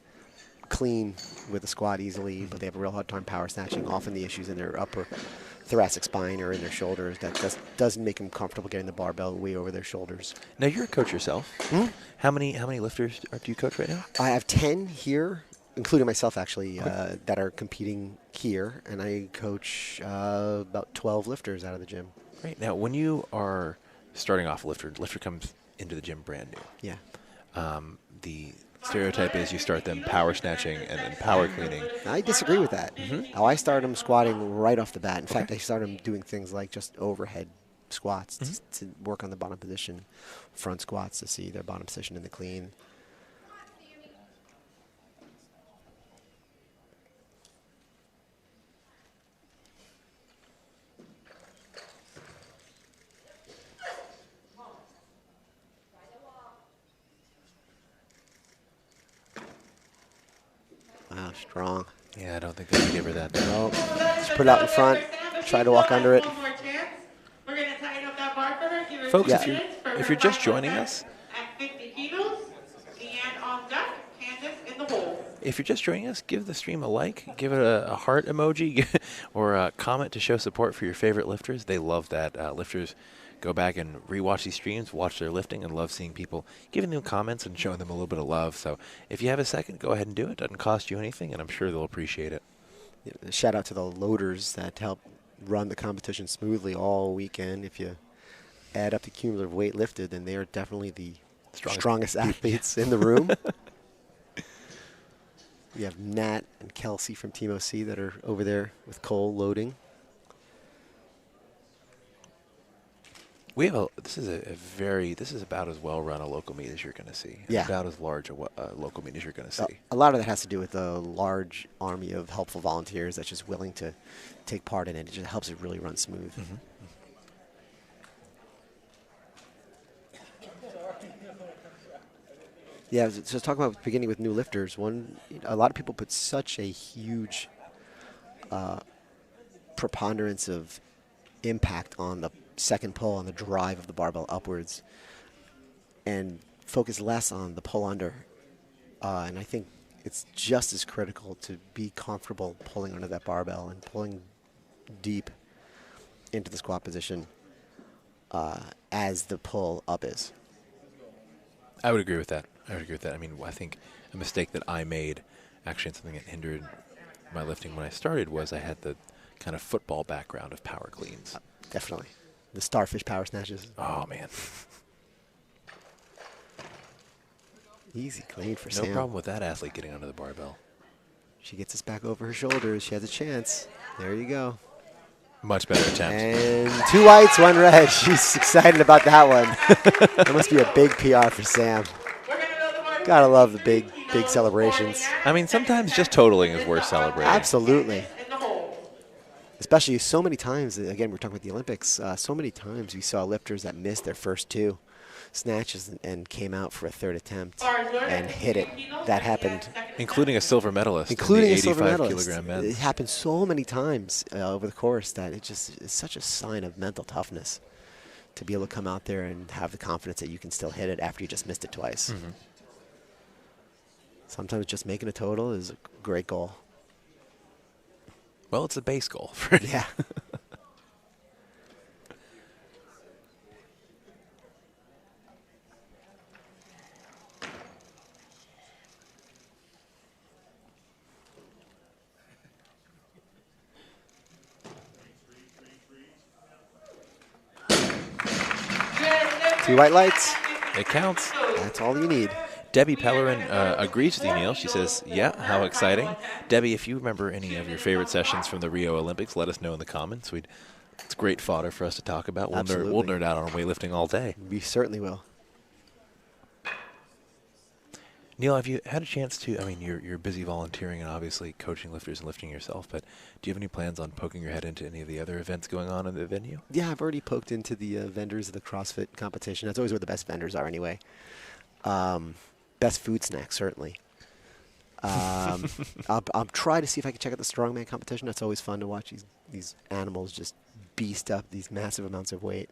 clean with a squat easily, but they have a real hard time power snatching. Often the issues in their upper thoracic spine or in their shoulders that just doesn't make them comfortable getting the barbell way over their shoulders. Now you're a coach yourself. Hmm? How many lifters do you coach right now? I have 10 here, including myself actually, that are competing here, and I coach about 12 lifters out of the gym. Great. Now when you are starting off a lifter comes into the gym brand new. Yeah. The stereotype is you start them power snatching and then power cleaning. I disagree with that. Oh, I started them squatting right off the bat. In fact, I started them doing things like just overhead squats to work on the bottom position, front squats to see their bottom position in the clean. Wow, strong. Yeah, I don't think they can give her that. No, just put it out in front, try to walk under it. We're going to tighten up that bar for her. Give her Folks, 2 if minutes for you're her just final joining attempt us, at 50 kilos, Leanne on deck, Candace in the hole. if you're just joining us, give the stream a like, give it a heart emoji, or a comment to show support for your favorite lifters. They love that. Lifters go back and rewatch these streams, watch their lifting, and love seeing people giving them comments and showing them a little bit of love. So if you have a second, go ahead and do it. Doesn't cost you anything, and I'm sure they'll appreciate it. Yeah, shout out to the loaders that help run the competition smoothly all weekend. If you add up the cumulative weight lifted, then they are definitely the strongest athletes in the room. We have Nat and Kelsey from Team OC that are over there with Cole loading. We have this is about as well run a local meet as you're going to see. Yeah. About as large a local meet as you're going to see. A lot of that has to do with the large army of helpful volunteers that's just willing to take part in it. It just helps it really run smooth. Yeah, so talking about beginning with new lifters, a lot of people put such a huge preponderance of impact on the second pull, on the drive of the barbell upwards, and focus less on the pull under. And I think it's just as critical to be comfortable pulling under that barbell and pulling deep into the squat position as the pull up is. I would agree with that. I mean, I think a mistake that I made, actually, and something that hindered my lifting when I started, was I had the kind of football background of power cleans. Definitely. The starfish power snatches. Oh, man. Easy clean for No Sam. problem with that athlete getting under the barbell. She gets this back over her shoulders. She has a chance. There you go. Much better attempt. And 2 whites, 1 red. She's excited about that one. That must be a big PR for Sam. Gotta love the big celebrations. I mean, sometimes just totaling is worth celebrating. Absolutely. Especially so many times, again, we're talking about the Olympics, so many times we saw lifters that missed their first 2 snatches and came out for a 3rd attempt and hit it. That happened. Including a silver medalist. Including in a the silver 85 medalist. kilogram men. It happened so many times over the course that it's such a sign of mental toughness to be able to come out there and have the confidence that you can still hit it after you just missed it twice. Mm-hmm. Sometimes just making a total is a great goal. Well, it's a base goal. Yeah. Two white lights. It counts. That's all you need. Debbie Pellerin agrees with you, Neil. She says, yeah, how exciting. Debbie, if you remember any of your favorite sessions from the Rio Olympics, let us know in the comments. It's great fodder for us to talk about. We'll nerd out on weightlifting all day. We certainly will. Neil, have you had a chance to, I mean, you're busy volunteering and obviously coaching lifters and lifting yourself, but do you have any plans on poking your head into any of the other events going on in the venue? Yeah, I've already poked into the vendors of the CrossFit competition. That's always where the best vendors are anyway. Best food snacks, certainly. I'll try to see if I can check out the strongman competition. That's always fun to watch these animals just beast up these massive amounts of weight.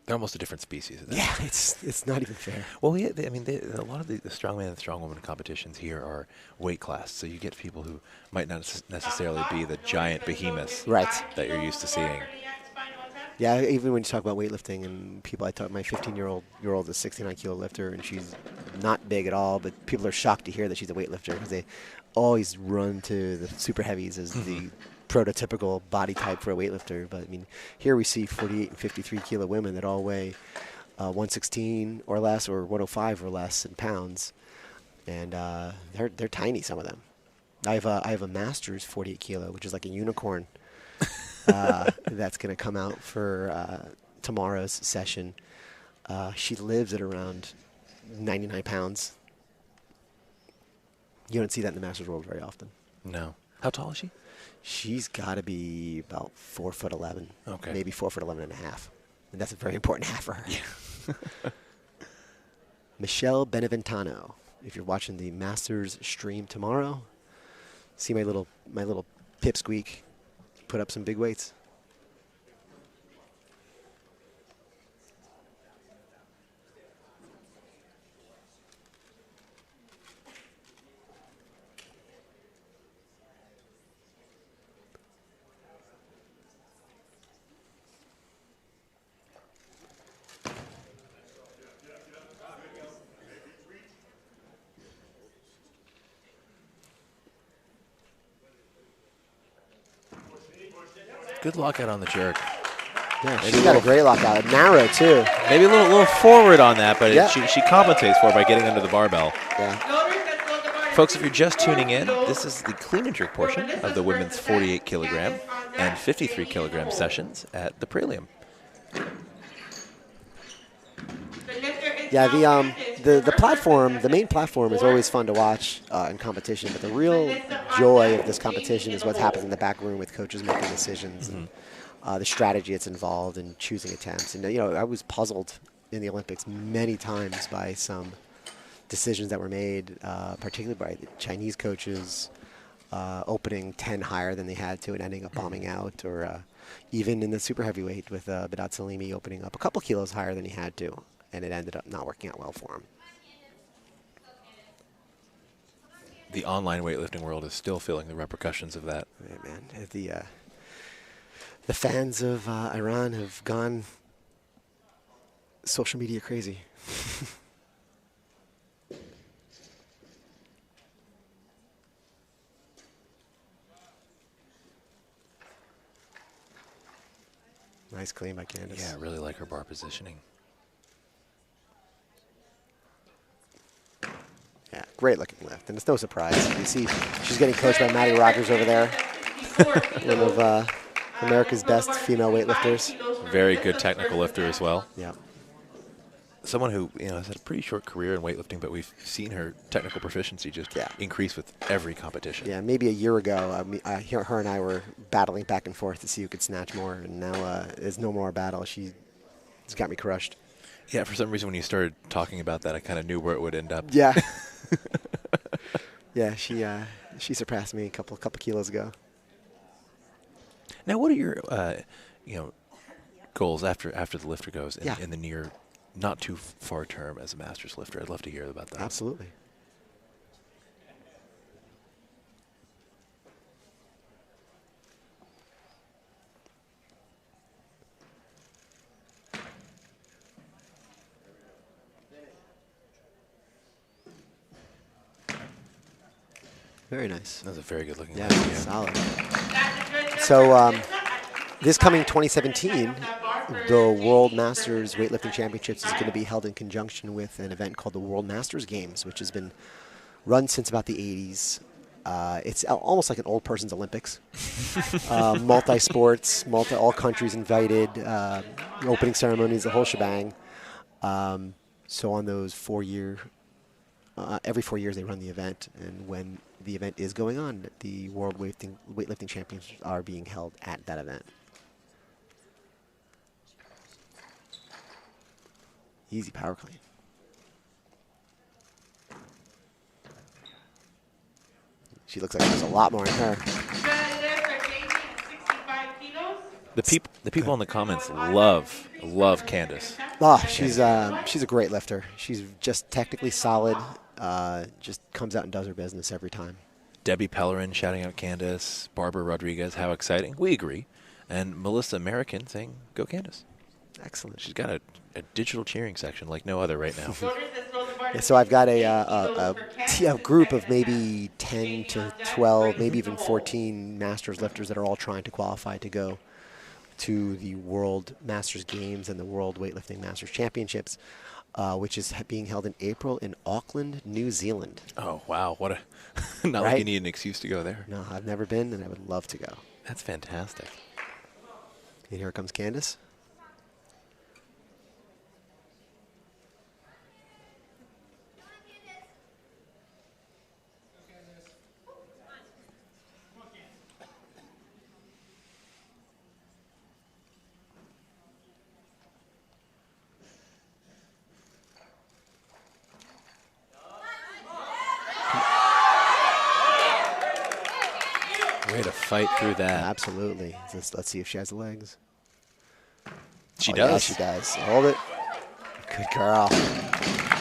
They're almost a different species. Isn't it? Yeah, it's not even fair. Well, yeah, a lot of the strongman and strongwoman competitions here are weight class, so you get people who might not necessarily be the giant behemoths Right. that you're used to seeing. Yeah, even when you talk about weightlifting and people, I talk, my 15-year-old is a 69-kilo lifter, and she's not big at all, but people are shocked to hear that she's a weightlifter because they always run to the super heavies as the prototypical body type for a weightlifter. But I mean, here we see 48 and 53 kilo women that all weigh 116 or less, or 105 or less in pounds, and they're tiny. Some of them. I have a master's 48 kilo, which is like a unicorn. That's going to come out for tomorrow's session. She lives at around 99 pounds. You don't see that in the master's world very often. No. How tall is she? She's got to be about 4'11". Okay. Maybe 4'11 and a half. And that's a very important half for her. Yeah. Michelle Beneventano. If you're watching the Masters stream tomorrow, see my little pipsqueak put up some big weights. Good lockout on the jerk. Yeah, she's got a great lockout. Narrow, too. Maybe a little forward on that, but yeah. she compensates for it by getting under the barbell. Yeah. Folks, if you're just tuning in, this is the clean and jerk portion of the women's 48 kilogram and 53 kilogram sessions at the Praelium. Yeah, the platform, the main platform is always fun to watch in competition, but the real joy of this competition is what happens in the back room with coaches making decisions and the strategy that's involved in choosing attempts. And, I was puzzled in the Olympics many times by some decisions that were made, particularly by the Chinese coaches, opening 10 higher than they had to and ending up bombing out, or even in the super heavyweight with Bidat Salimi opening up a couple kilos higher than he had to, and it ended up not working out well for him. The online weightlifting world is still feeling the repercussions of that. Yeah, man, the fans of Iran have gone social media crazy. Nice clean by Candace. Yeah, I really like her bar positioning. Yeah, great looking lift, and it's no surprise. You see, she's getting coached by Maddie Rogers over there, one of America's best female weightlifters. Very good technical lifter as well. Yeah. Someone who has had a pretty short career in weightlifting, but we've seen her technical proficiency just increase with every competition. Yeah, maybe a year ago, her and I were battling back and forth to see who could snatch more, and now there's no more battle. She's got me crushed. Yeah, for some reason when you started talking about that, I kind of knew where it would end up. Yeah. Yeah, she surpassed me a couple kilos ago. Now, what are your goals after the lifter goes in the near, not too far term as a master's lifter? I'd love to hear about that. Absolutely. Very nice. That was a very good looking yeah, lift. solid. So this coming 2017, the World Masters Weightlifting Championships is going to be held in conjunction with an event called the World Masters Games, which has been run since about the 80s. It's almost like an old person's Olympics. Multi-sports, all countries invited, opening ceremonies, the whole shebang. So on those every 4 years they run the event, and when the event is going on, the World Weightlifting Championships are being held at that event. Easy power clean. She looks like there's a lot more in her. The people in the comments love Candace. Oh, she's a great lifter. She's just technically solid. Just comes out and does her business every time. Debbie Pellerin shouting out Candace. Barbara Rodriguez, how exciting. We agree. And Melissa American saying, go Candace. Excellent. She's got a digital cheering section like no other right now. Yeah, so I've got a group of maybe 10 to 12, maybe even 14 masters lifters that are all trying to qualify to go to the World Masters Games and the World Weightlifting Masters Championships, which is being held in April in Auckland, New Zealand. Oh, wow. What a not like you need an excuse to go there. No, I've never been, and I would love to go. That's fantastic. And here comes Candace. Way to fight through that. Absolutely. Let's see if she has the legs. She does. Yeah, she does. Hold it. Good girl.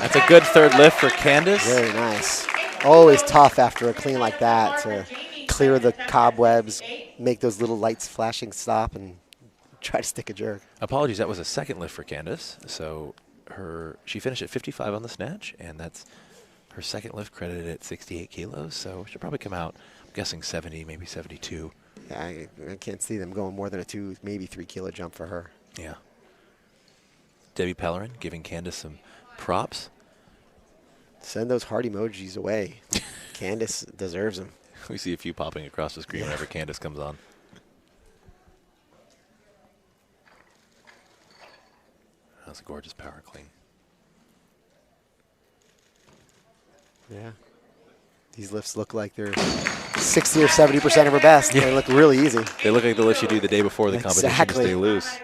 That's a good third lift for Candace. Very nice. Always tough after a clean like that to clear the cobwebs, make those little lights flashing stop, and try to stick a jerk. Apologies, that was a second lift for Candace. So she finished at 55 on the snatch, and that's her second lift credited at 68 kilos. So she'll probably come out, I'm guessing 70, maybe 72. Yeah, I can't see them going more than a 2, maybe 3 kilo jump for her. Yeah. Debbie Pellerin giving Candace some props. Send those heart emojis away. Candace deserves them. We see a few popping across the screen whenever Candace comes on. That's a gorgeous power clean. Yeah. These lifts look like they're 60 or 70% of her best. Yeah. They look really easy. They look like the lifts you do the day before the competition to stay loose.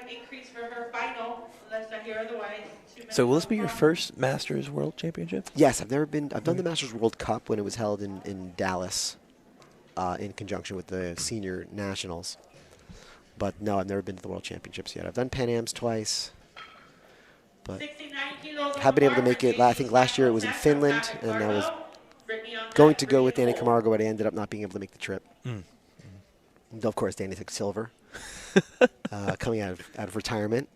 So will this be your first Masters World Championship? Yes, I've done the Masters World Cup when it was held in Dallas in conjunction with the Senior Nationals. But no, I've never been to the World Championships yet. I've done Pan Ams twice, but haven't been able to make it. I think last year it was in Finland, and I was going to go with Danny Camargo, but I ended up not being able to make the trip. Of course, Danny took silver, coming out of retirement.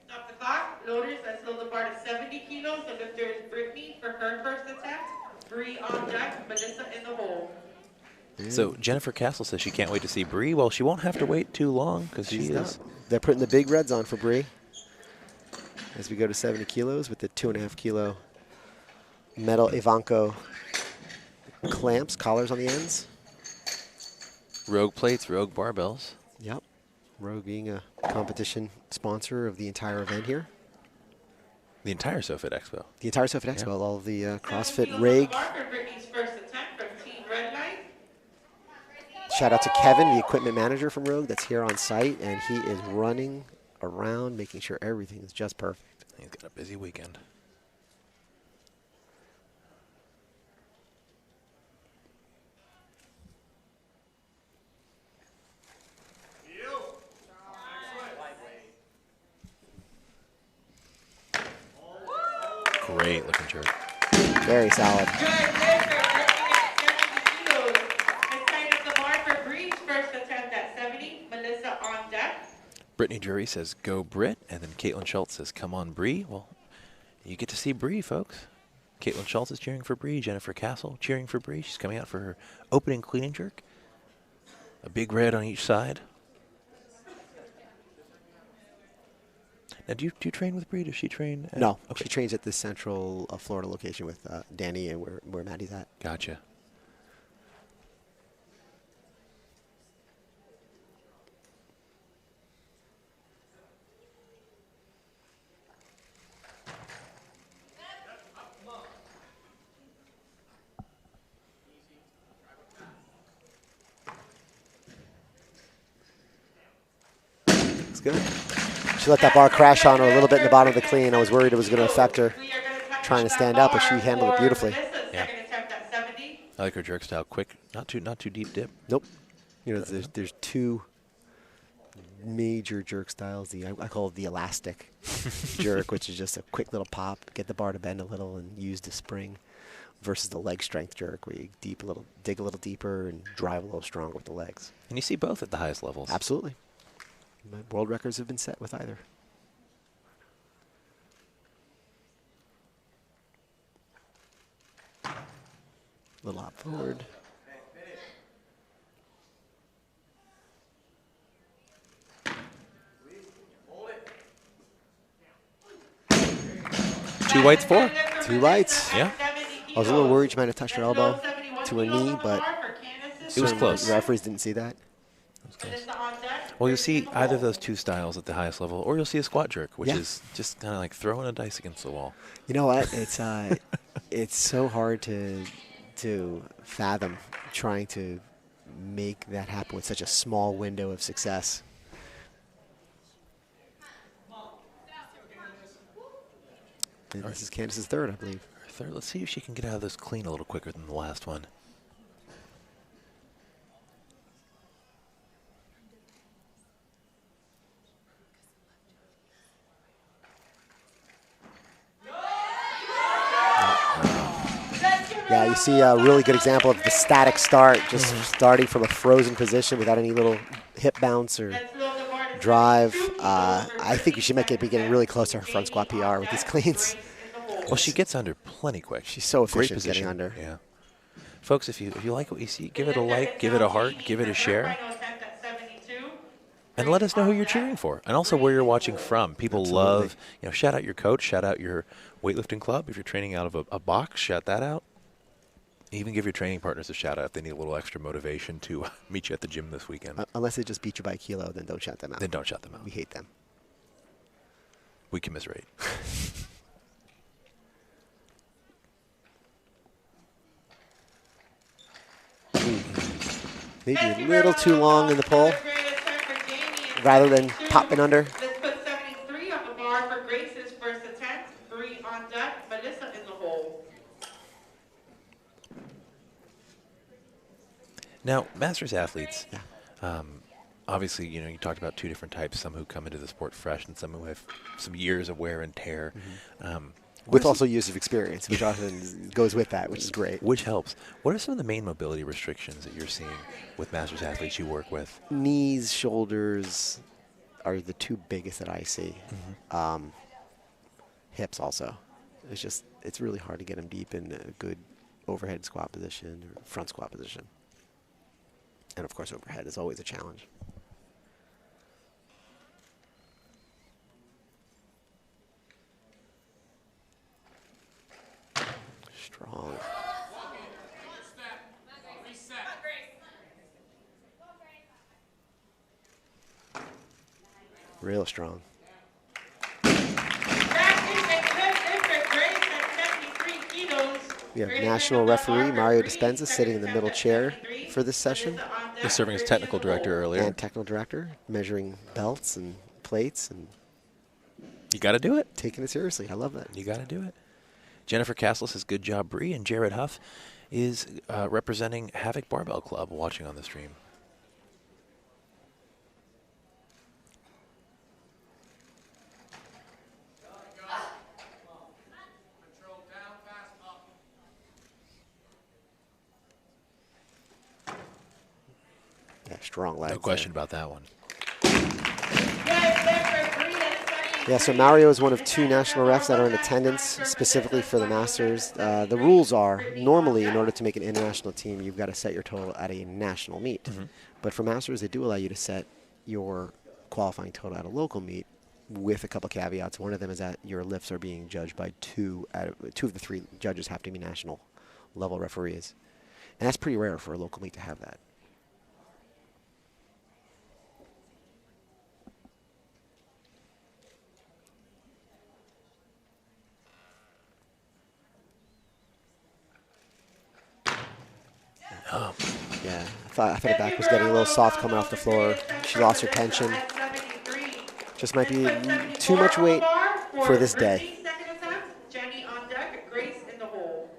Stop the clock. Loaders, let's load the bar to 70 kilos. The lifter is Brittany for her first attempt. Bree on deck, Melissa in the hole. So Jennifer Castle says she can't wait to see Bree. Well, she won't have to wait too long because she is. They're putting the big reds on for Bree as we go to 70 kilos with the 2.5 kilo metal Ivanko clamps, collars on the ends. Rogue plates, Rogue barbells. Yep. Rogue being a competition sponsor of the entire event here. The entire SoFit Expo. The entire SoFit Expo, all of the CrossFit rig. Shout out to Kevin, the equipment manager from Rogue, that's here on site, and he is running around making sure everything is just perfect. He's got a busy weekend. Great looking jerk. Very solid. Brittany Drury says, go Britt. And then Caitlin Schultz says, come on, Bree. Well, you get to see Bree, folks. Caitlin Schultz is cheering for Bree. Jennifer Castle cheering for Bree. She's coming out for her opening clean and jerk. A big red on each side. Now, do you train with Bree? Does she train? No, okay. She trains at the Central Florida location with Danny and where Maddie's at. Gotcha. It's good. She let that bar crash on her a little bit in the bottom of the clean. I was worried it was going to affect her trying to stand up, but she handled it beautifully. Yeah. I like her jerk style. Quick, not too deep dip. Nope. You know, there's two major jerk styles. I call it the elastic jerk, which is just a quick little pop, get the bar to bend a little and use the spring, versus the leg strength jerk, where you dig a little deeper and drive a little stronger with the legs. And you see both at the highest levels. Absolutely. World records have been set with either. Little hop forward. Two whites, four. Two whites. Yeah. I was a little worried she might have touched her elbow to her knee, but it was close. The referees didn't see that. Well, you'll see either of those two styles at the highest level, or you'll see a squat jerk, which is just kind of like throwing a dice against the wall. You know what? It's so hard to fathom trying to make that happen with such a small window of success. And this is Candace's third, I believe. Her third. Let's see if she can get out of this clean a little quicker than the last one. Yeah, you see a really good example of the static start, just starting from a frozen position without any little hip bounce or drive. I think she might be getting really close to her front squat PR with these cleans. Well, she gets under plenty quick. She's so efficient getting under. Yeah. Folks, if you like what you see, give it a like, give it a heart, give it a share. And let us know who you're cheering for, and also where you're watching from. People love, shout out your coach, shout out your weightlifting club. If you're training out of a box, shout that out. Even give your training partners a shout out if they need a little extra motivation to meet you at the gym this weekend. Unless they just beat you by a kilo, then don't shout them out. Then don't shout them out. We hate them. We commiserate. Maybe a little too long in the pull, rather than popping under. bar for Grace's first attempt. Bree on deck, Melissa in the hole. Now, Masters athletes, obviously, you know, you talked about two different types, some who come into the sport fresh and some who have some years of wear and tear. With also years of experience, which often goes with that, which is great. Which helps. What are some of the main mobility restrictions that you're seeing with Masters athletes you work with? Knees, shoulders are the two biggest that I see. Hips also. It's really hard to get them deep in a good overhead squat position or front squat position. And of course, overhead is always a challenge. Strong. Real strong. We have national referee Mario Dispenza sitting in the middle chair for this session. He's serving as technical director earlier. And technical director, measuring belts and plates and you got to do it. Taking it seriously. I love that. You got to do it. Jennifer Castle says, good job, Bree. And Jared Huff is representing Havoc Barbell Club watching on the stream. Yeah, strong legs. No question about that one. Yeah, so Mario is one of two national refs that are in attendance specifically for the Masters. The rules are, normally, in order to make an international team, you've got to set your total at a national meet. But for Masters, they do allow you to set your qualifying total at a local meet with a couple caveats. One of them is that your lifts are being judged by two of the three judges have to be national level referees. And that's pretty rare for a local meet to have that. Yeah, I thought the back was getting a little soft coming off the floor. She lost her tension. Just might be too much weight for this day. Jenny on deck, Grace in the hole.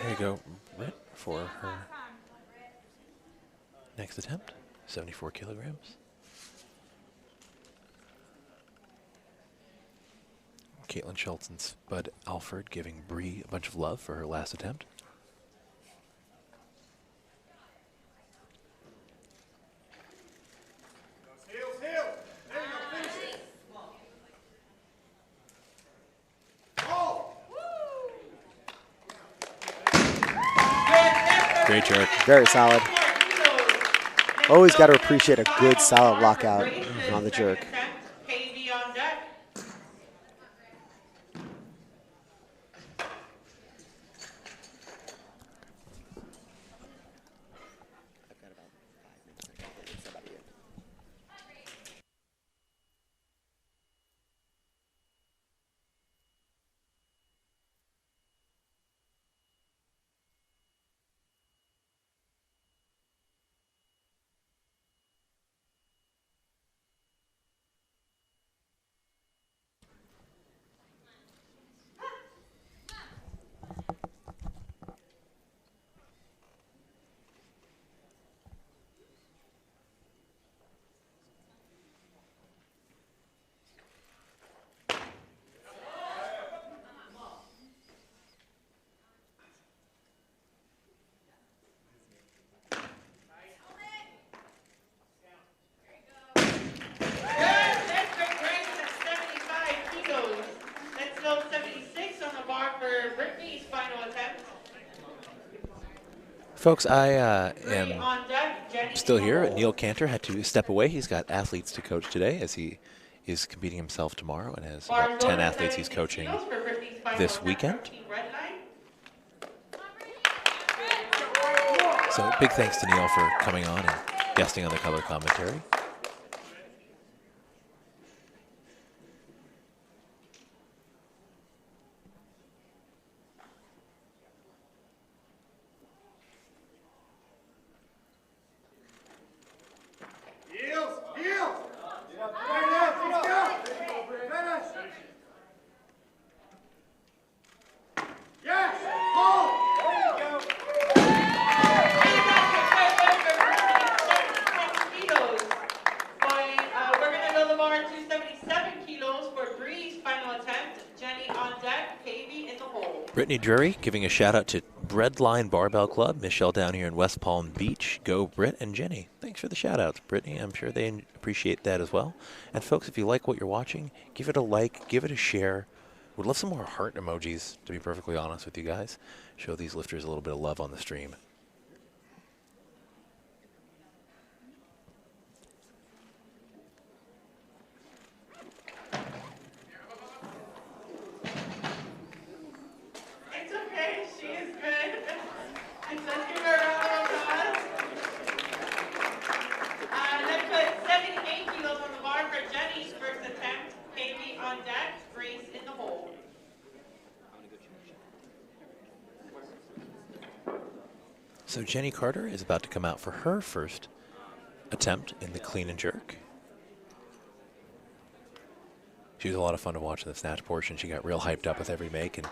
There you go, Britt, for her next attempt, 74 kilograms. Caitlin Schultz and Spud Alford giving Bree a bunch of love for her last attempt. Great jerk. Very solid. Always got to appreciate a good, solid lockout on the jerk. Folks, I am still here. Neil Cantor had to step away. He's got athletes to coach today as he is competing himself tomorrow and has about 10 athletes he's coaching this weekend. So big thanks to Neil for coming on and guesting on the color commentary. Brittany Drury giving a shout out to Breadline Barbell Club, Michelle down here in West Palm Beach. Go Britt and Jenny. Thanks for the shout outs, Brittany. I'm sure they appreciate that as well. And folks, if you like what you're watching, give it a like, give it a share. Would love some more heart emojis, to be perfectly honest with you guys. Show these lifters a little bit of love on the stream. So Jenny Carter is about to come out for her first attempt in the clean and jerk. She was a lot of fun to watch in the snatch portion. She got real hyped up with every make, and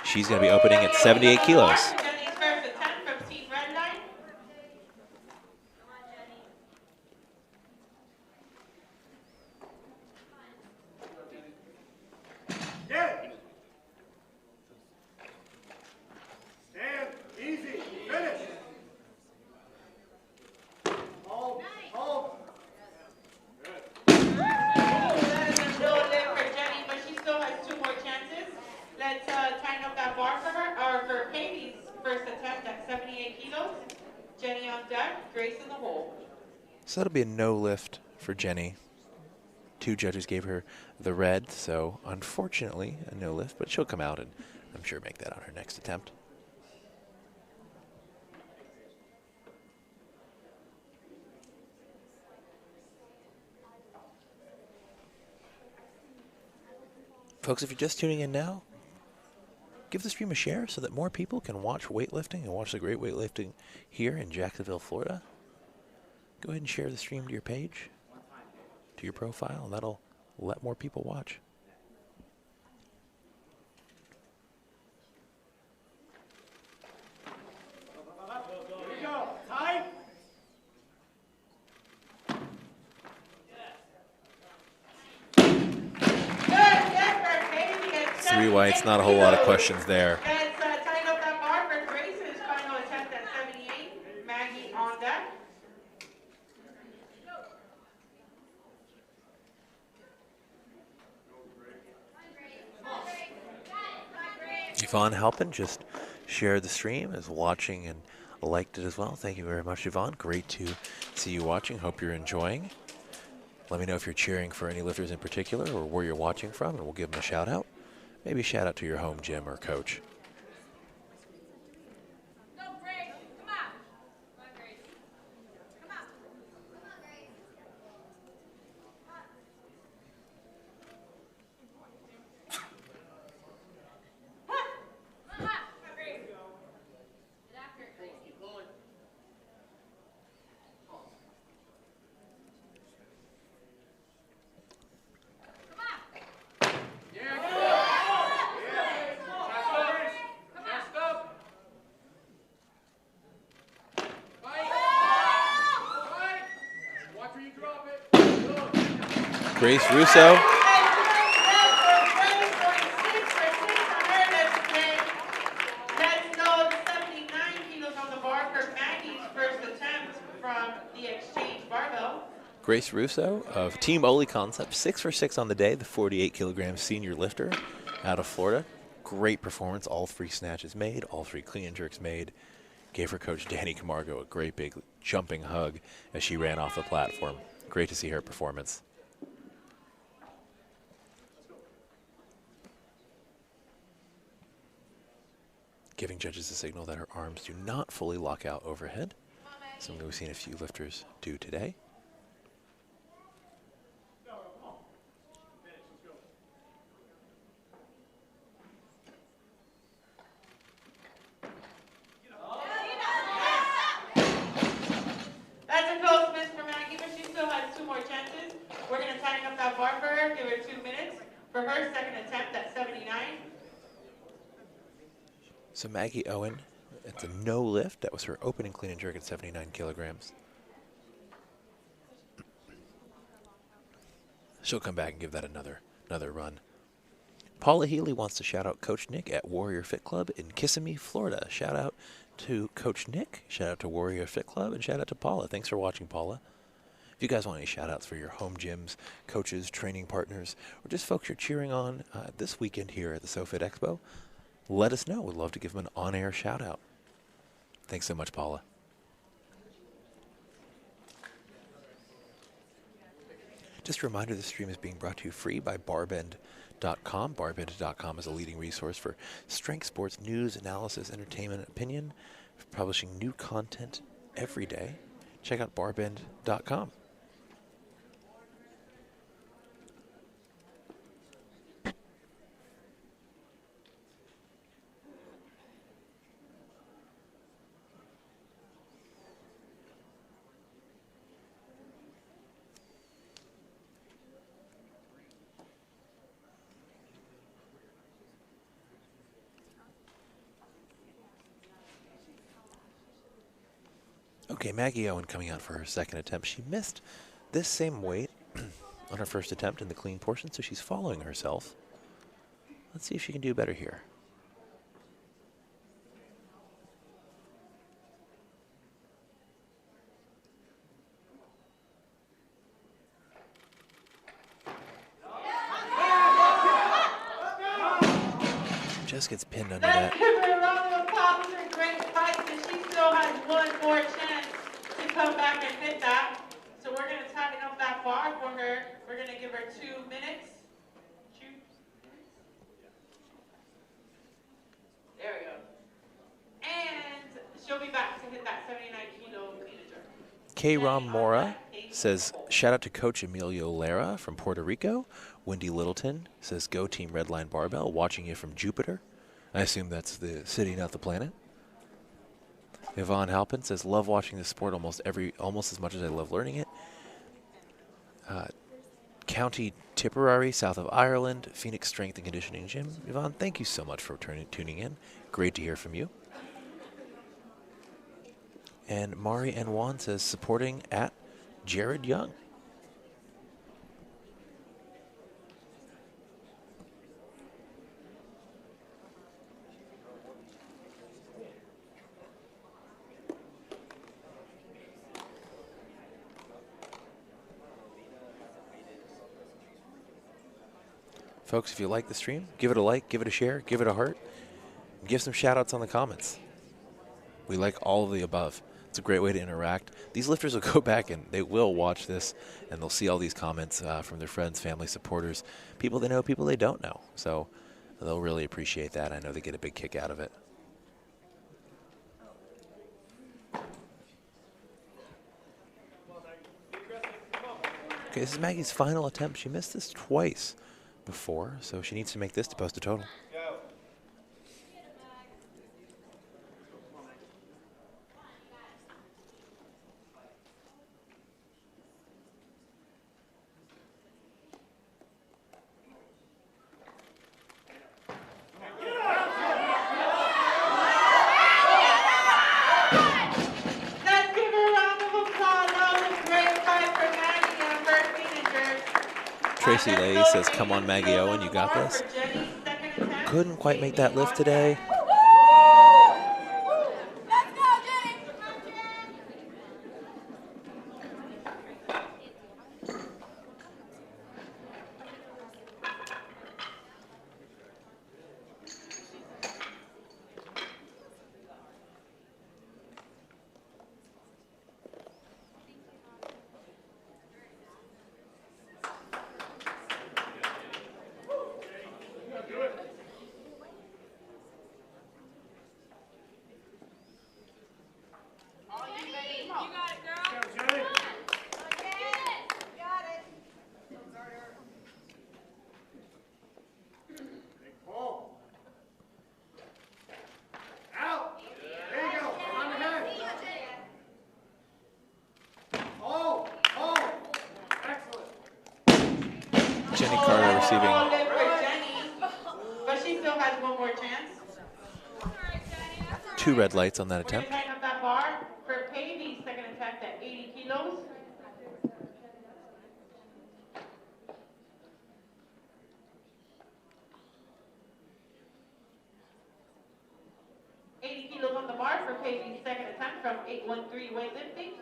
she's going to be opening at 78 kilos. So that'll be a no lift for Jenny. 2 judges gave her the red, so unfortunately a no lift, but she'll come out and I'm sure make that on her next attempt. Folks, if you're just tuning in now, give the stream a share so that more people can watch weightlifting and watch the great weightlifting here in Jacksonville, Florida. Go ahead and share the stream to your page, to your profile, and that'll let more people watch. Here we go. Time. 3 whites, not a whole lot of questions there. Yvonne Halpin just shared the stream, is watching and liked it as well. Thank you very much, Yvonne. Great to see you watching. Hope you're enjoying. Let me know if you're cheering for any lifters in particular or where you're watching from, and we'll give them a shout out. Maybe a shout out to your home gym or coach. Grace Russo. Grace Russo of Team Oli Concept, 6 for 6 on the day, the 48 kilogram senior lifter out of Florida. Great performance, all 3 snatches made, all 3 clean and jerks made. Gave her coach Danny Camargo a great big jumping hug as she ran off the platform. Great to see her performance. Giving judges a signal that her arms do not fully lock out overhead. Something we've seen a few lifters do today. That's a close miss for Maggie, but she still has 2 more chances. We're going to tighten up that bar for her, give her 2 minutes for her second attempt at 79. So Maggie Owen, it's a no lift. That was her opening clean and jerk at 79 kilograms. She'll come back and give that another run. Paula Healy wants to shout out Coach Nick at Warrior Fit Club in Kissimmee, Florida. Shout out to Coach Nick, shout out to Warrior Fit Club, and shout out to Paula. Thanks for watching, Paula. If you guys want any shout outs for your home gyms, coaches, training partners, or just folks you're cheering on this weekend here at the SoFit Expo, let us know. We'd love to give them an on-air shout out. Thanks so much, Paula. Just a reminder, this stream is being brought to you free by Barbend.com. Barbend.com is a leading resource for strength sports news, analysis, entertainment, and opinion, publishing new content every day. Check out Barbend.com. Okay, Maggie Owen coming out for her second attempt. She missed this same weight on her first attempt in the clean portion, so she's following herself. Let's see if she can do better here. Just gets pinned under that. Let's give her a round of applause for her great fight, and she still has 1 more chance to come back and hit that. So we're going to tighten up that bar for her. We're going to give her 2 minutes. There we go. And she'll be back to hit that 79 kilo clean and jerk. K-Rom Mora says, shout out to Coach Emilio Lara from Puerto Rico. Wendy Littleton says, go Team Redline Barbell, watching you from Jupiter. I assume that's the city, not the planet. Yvonne Halpin says, love watching this sport almost as much as I love learning it. County Tipperary, south of Ireland, Phoenix Strength and Conditioning Gym. Yvonne, thank you so much for tuning in. Great to hear from you. And Mari N. Juan says, supporting at Jared Young. Folks, if you like the stream, give it a like, give it a share, give it a heart, and give some shout-outs on the comments. We like all of the above. It's a great way to interact. These lifters will go back and they will watch this, and they'll see all these comments from their friends, family, supporters, people they know, people they don't know. So they'll really appreciate that. I know they get a big kick out of it. Okay, this is Maggie's final attempt. She missed this twice before, so she needs to make this to post a total. Let's give her a round of applause. That was a great fight for Maggie and her teenagers. Tracy Lay says, come on, Maggie Owen, you got this. Couldn't quite make that lift today. Jenny Carter receiving. Lift for Jenny, but she still has one more chance. 2 red lights on that We're going attempt. to tighten up that bar for Pavey's second attempt at 80 kilos. Kilos on the bar for Pavey's second attempt from 813 weightlifting.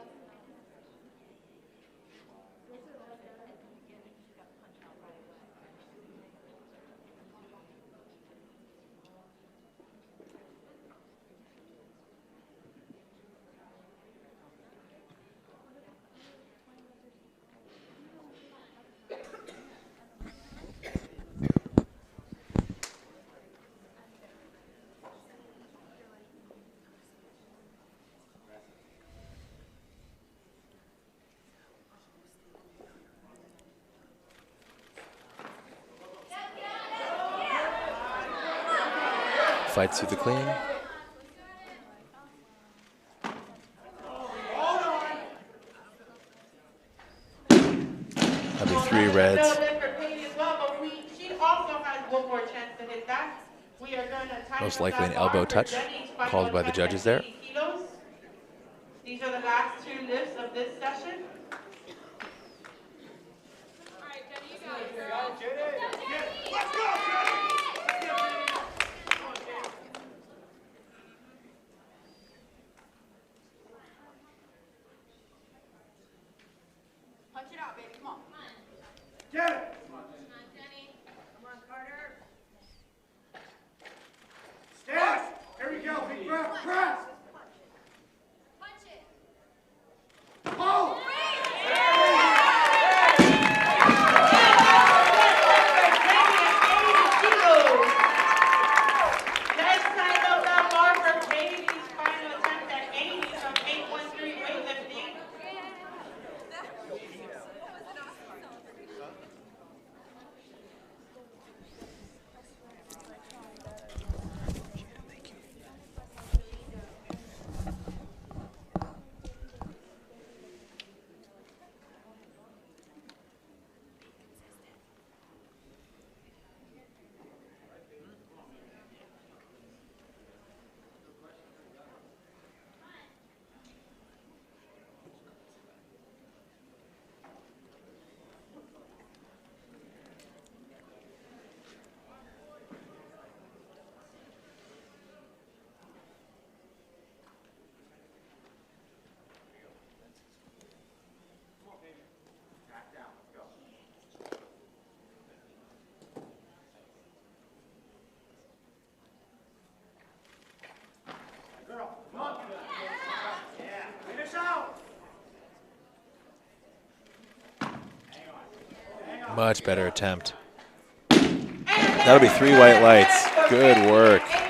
Fights through the clean. That'll be 3 reds. She also has one more chance to hit that. We are going to Most likely an elbow touch called by the judges there. These are the last 2 lifts of this session. All right, Jenny, you got it. Let's go, punch it out, baby. Come on. Get it. Come on, Jenny. Come on, Carter. Stand. Here we go. Big breath. Press. Punch it. Hold. Much better attempt. That'll be 3 white lights. Good work. That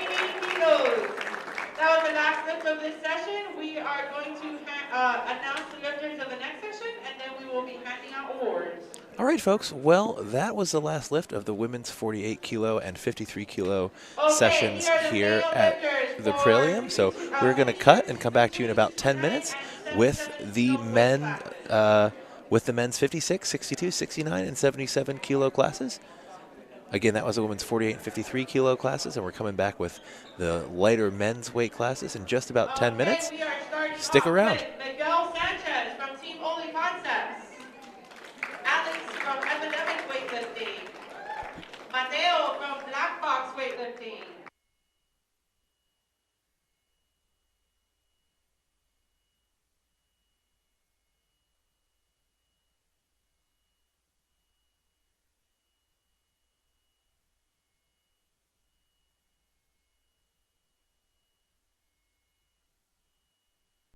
was the last lift of this session. We are going to announce the lifters of the next session, and then we will be handing out awards. All right, folks. Well, that was the last lift of the women's 48 kilo and 53 kilo sessions here at the Praelium. So we're going to cut and come back to you in about 10 minutes with the men. With the men's 56, 62, 69, and 77 kilo classes. Again, that was the women's 48 and 53 kilo classes, and we're coming back with the lighter men's weight classes in just about 10 minutes. Stick around. Miguel Sanchez from Team Only Concepts. Alex from Epidemic Weightlifting. Mateo from Black Box Weightlifting.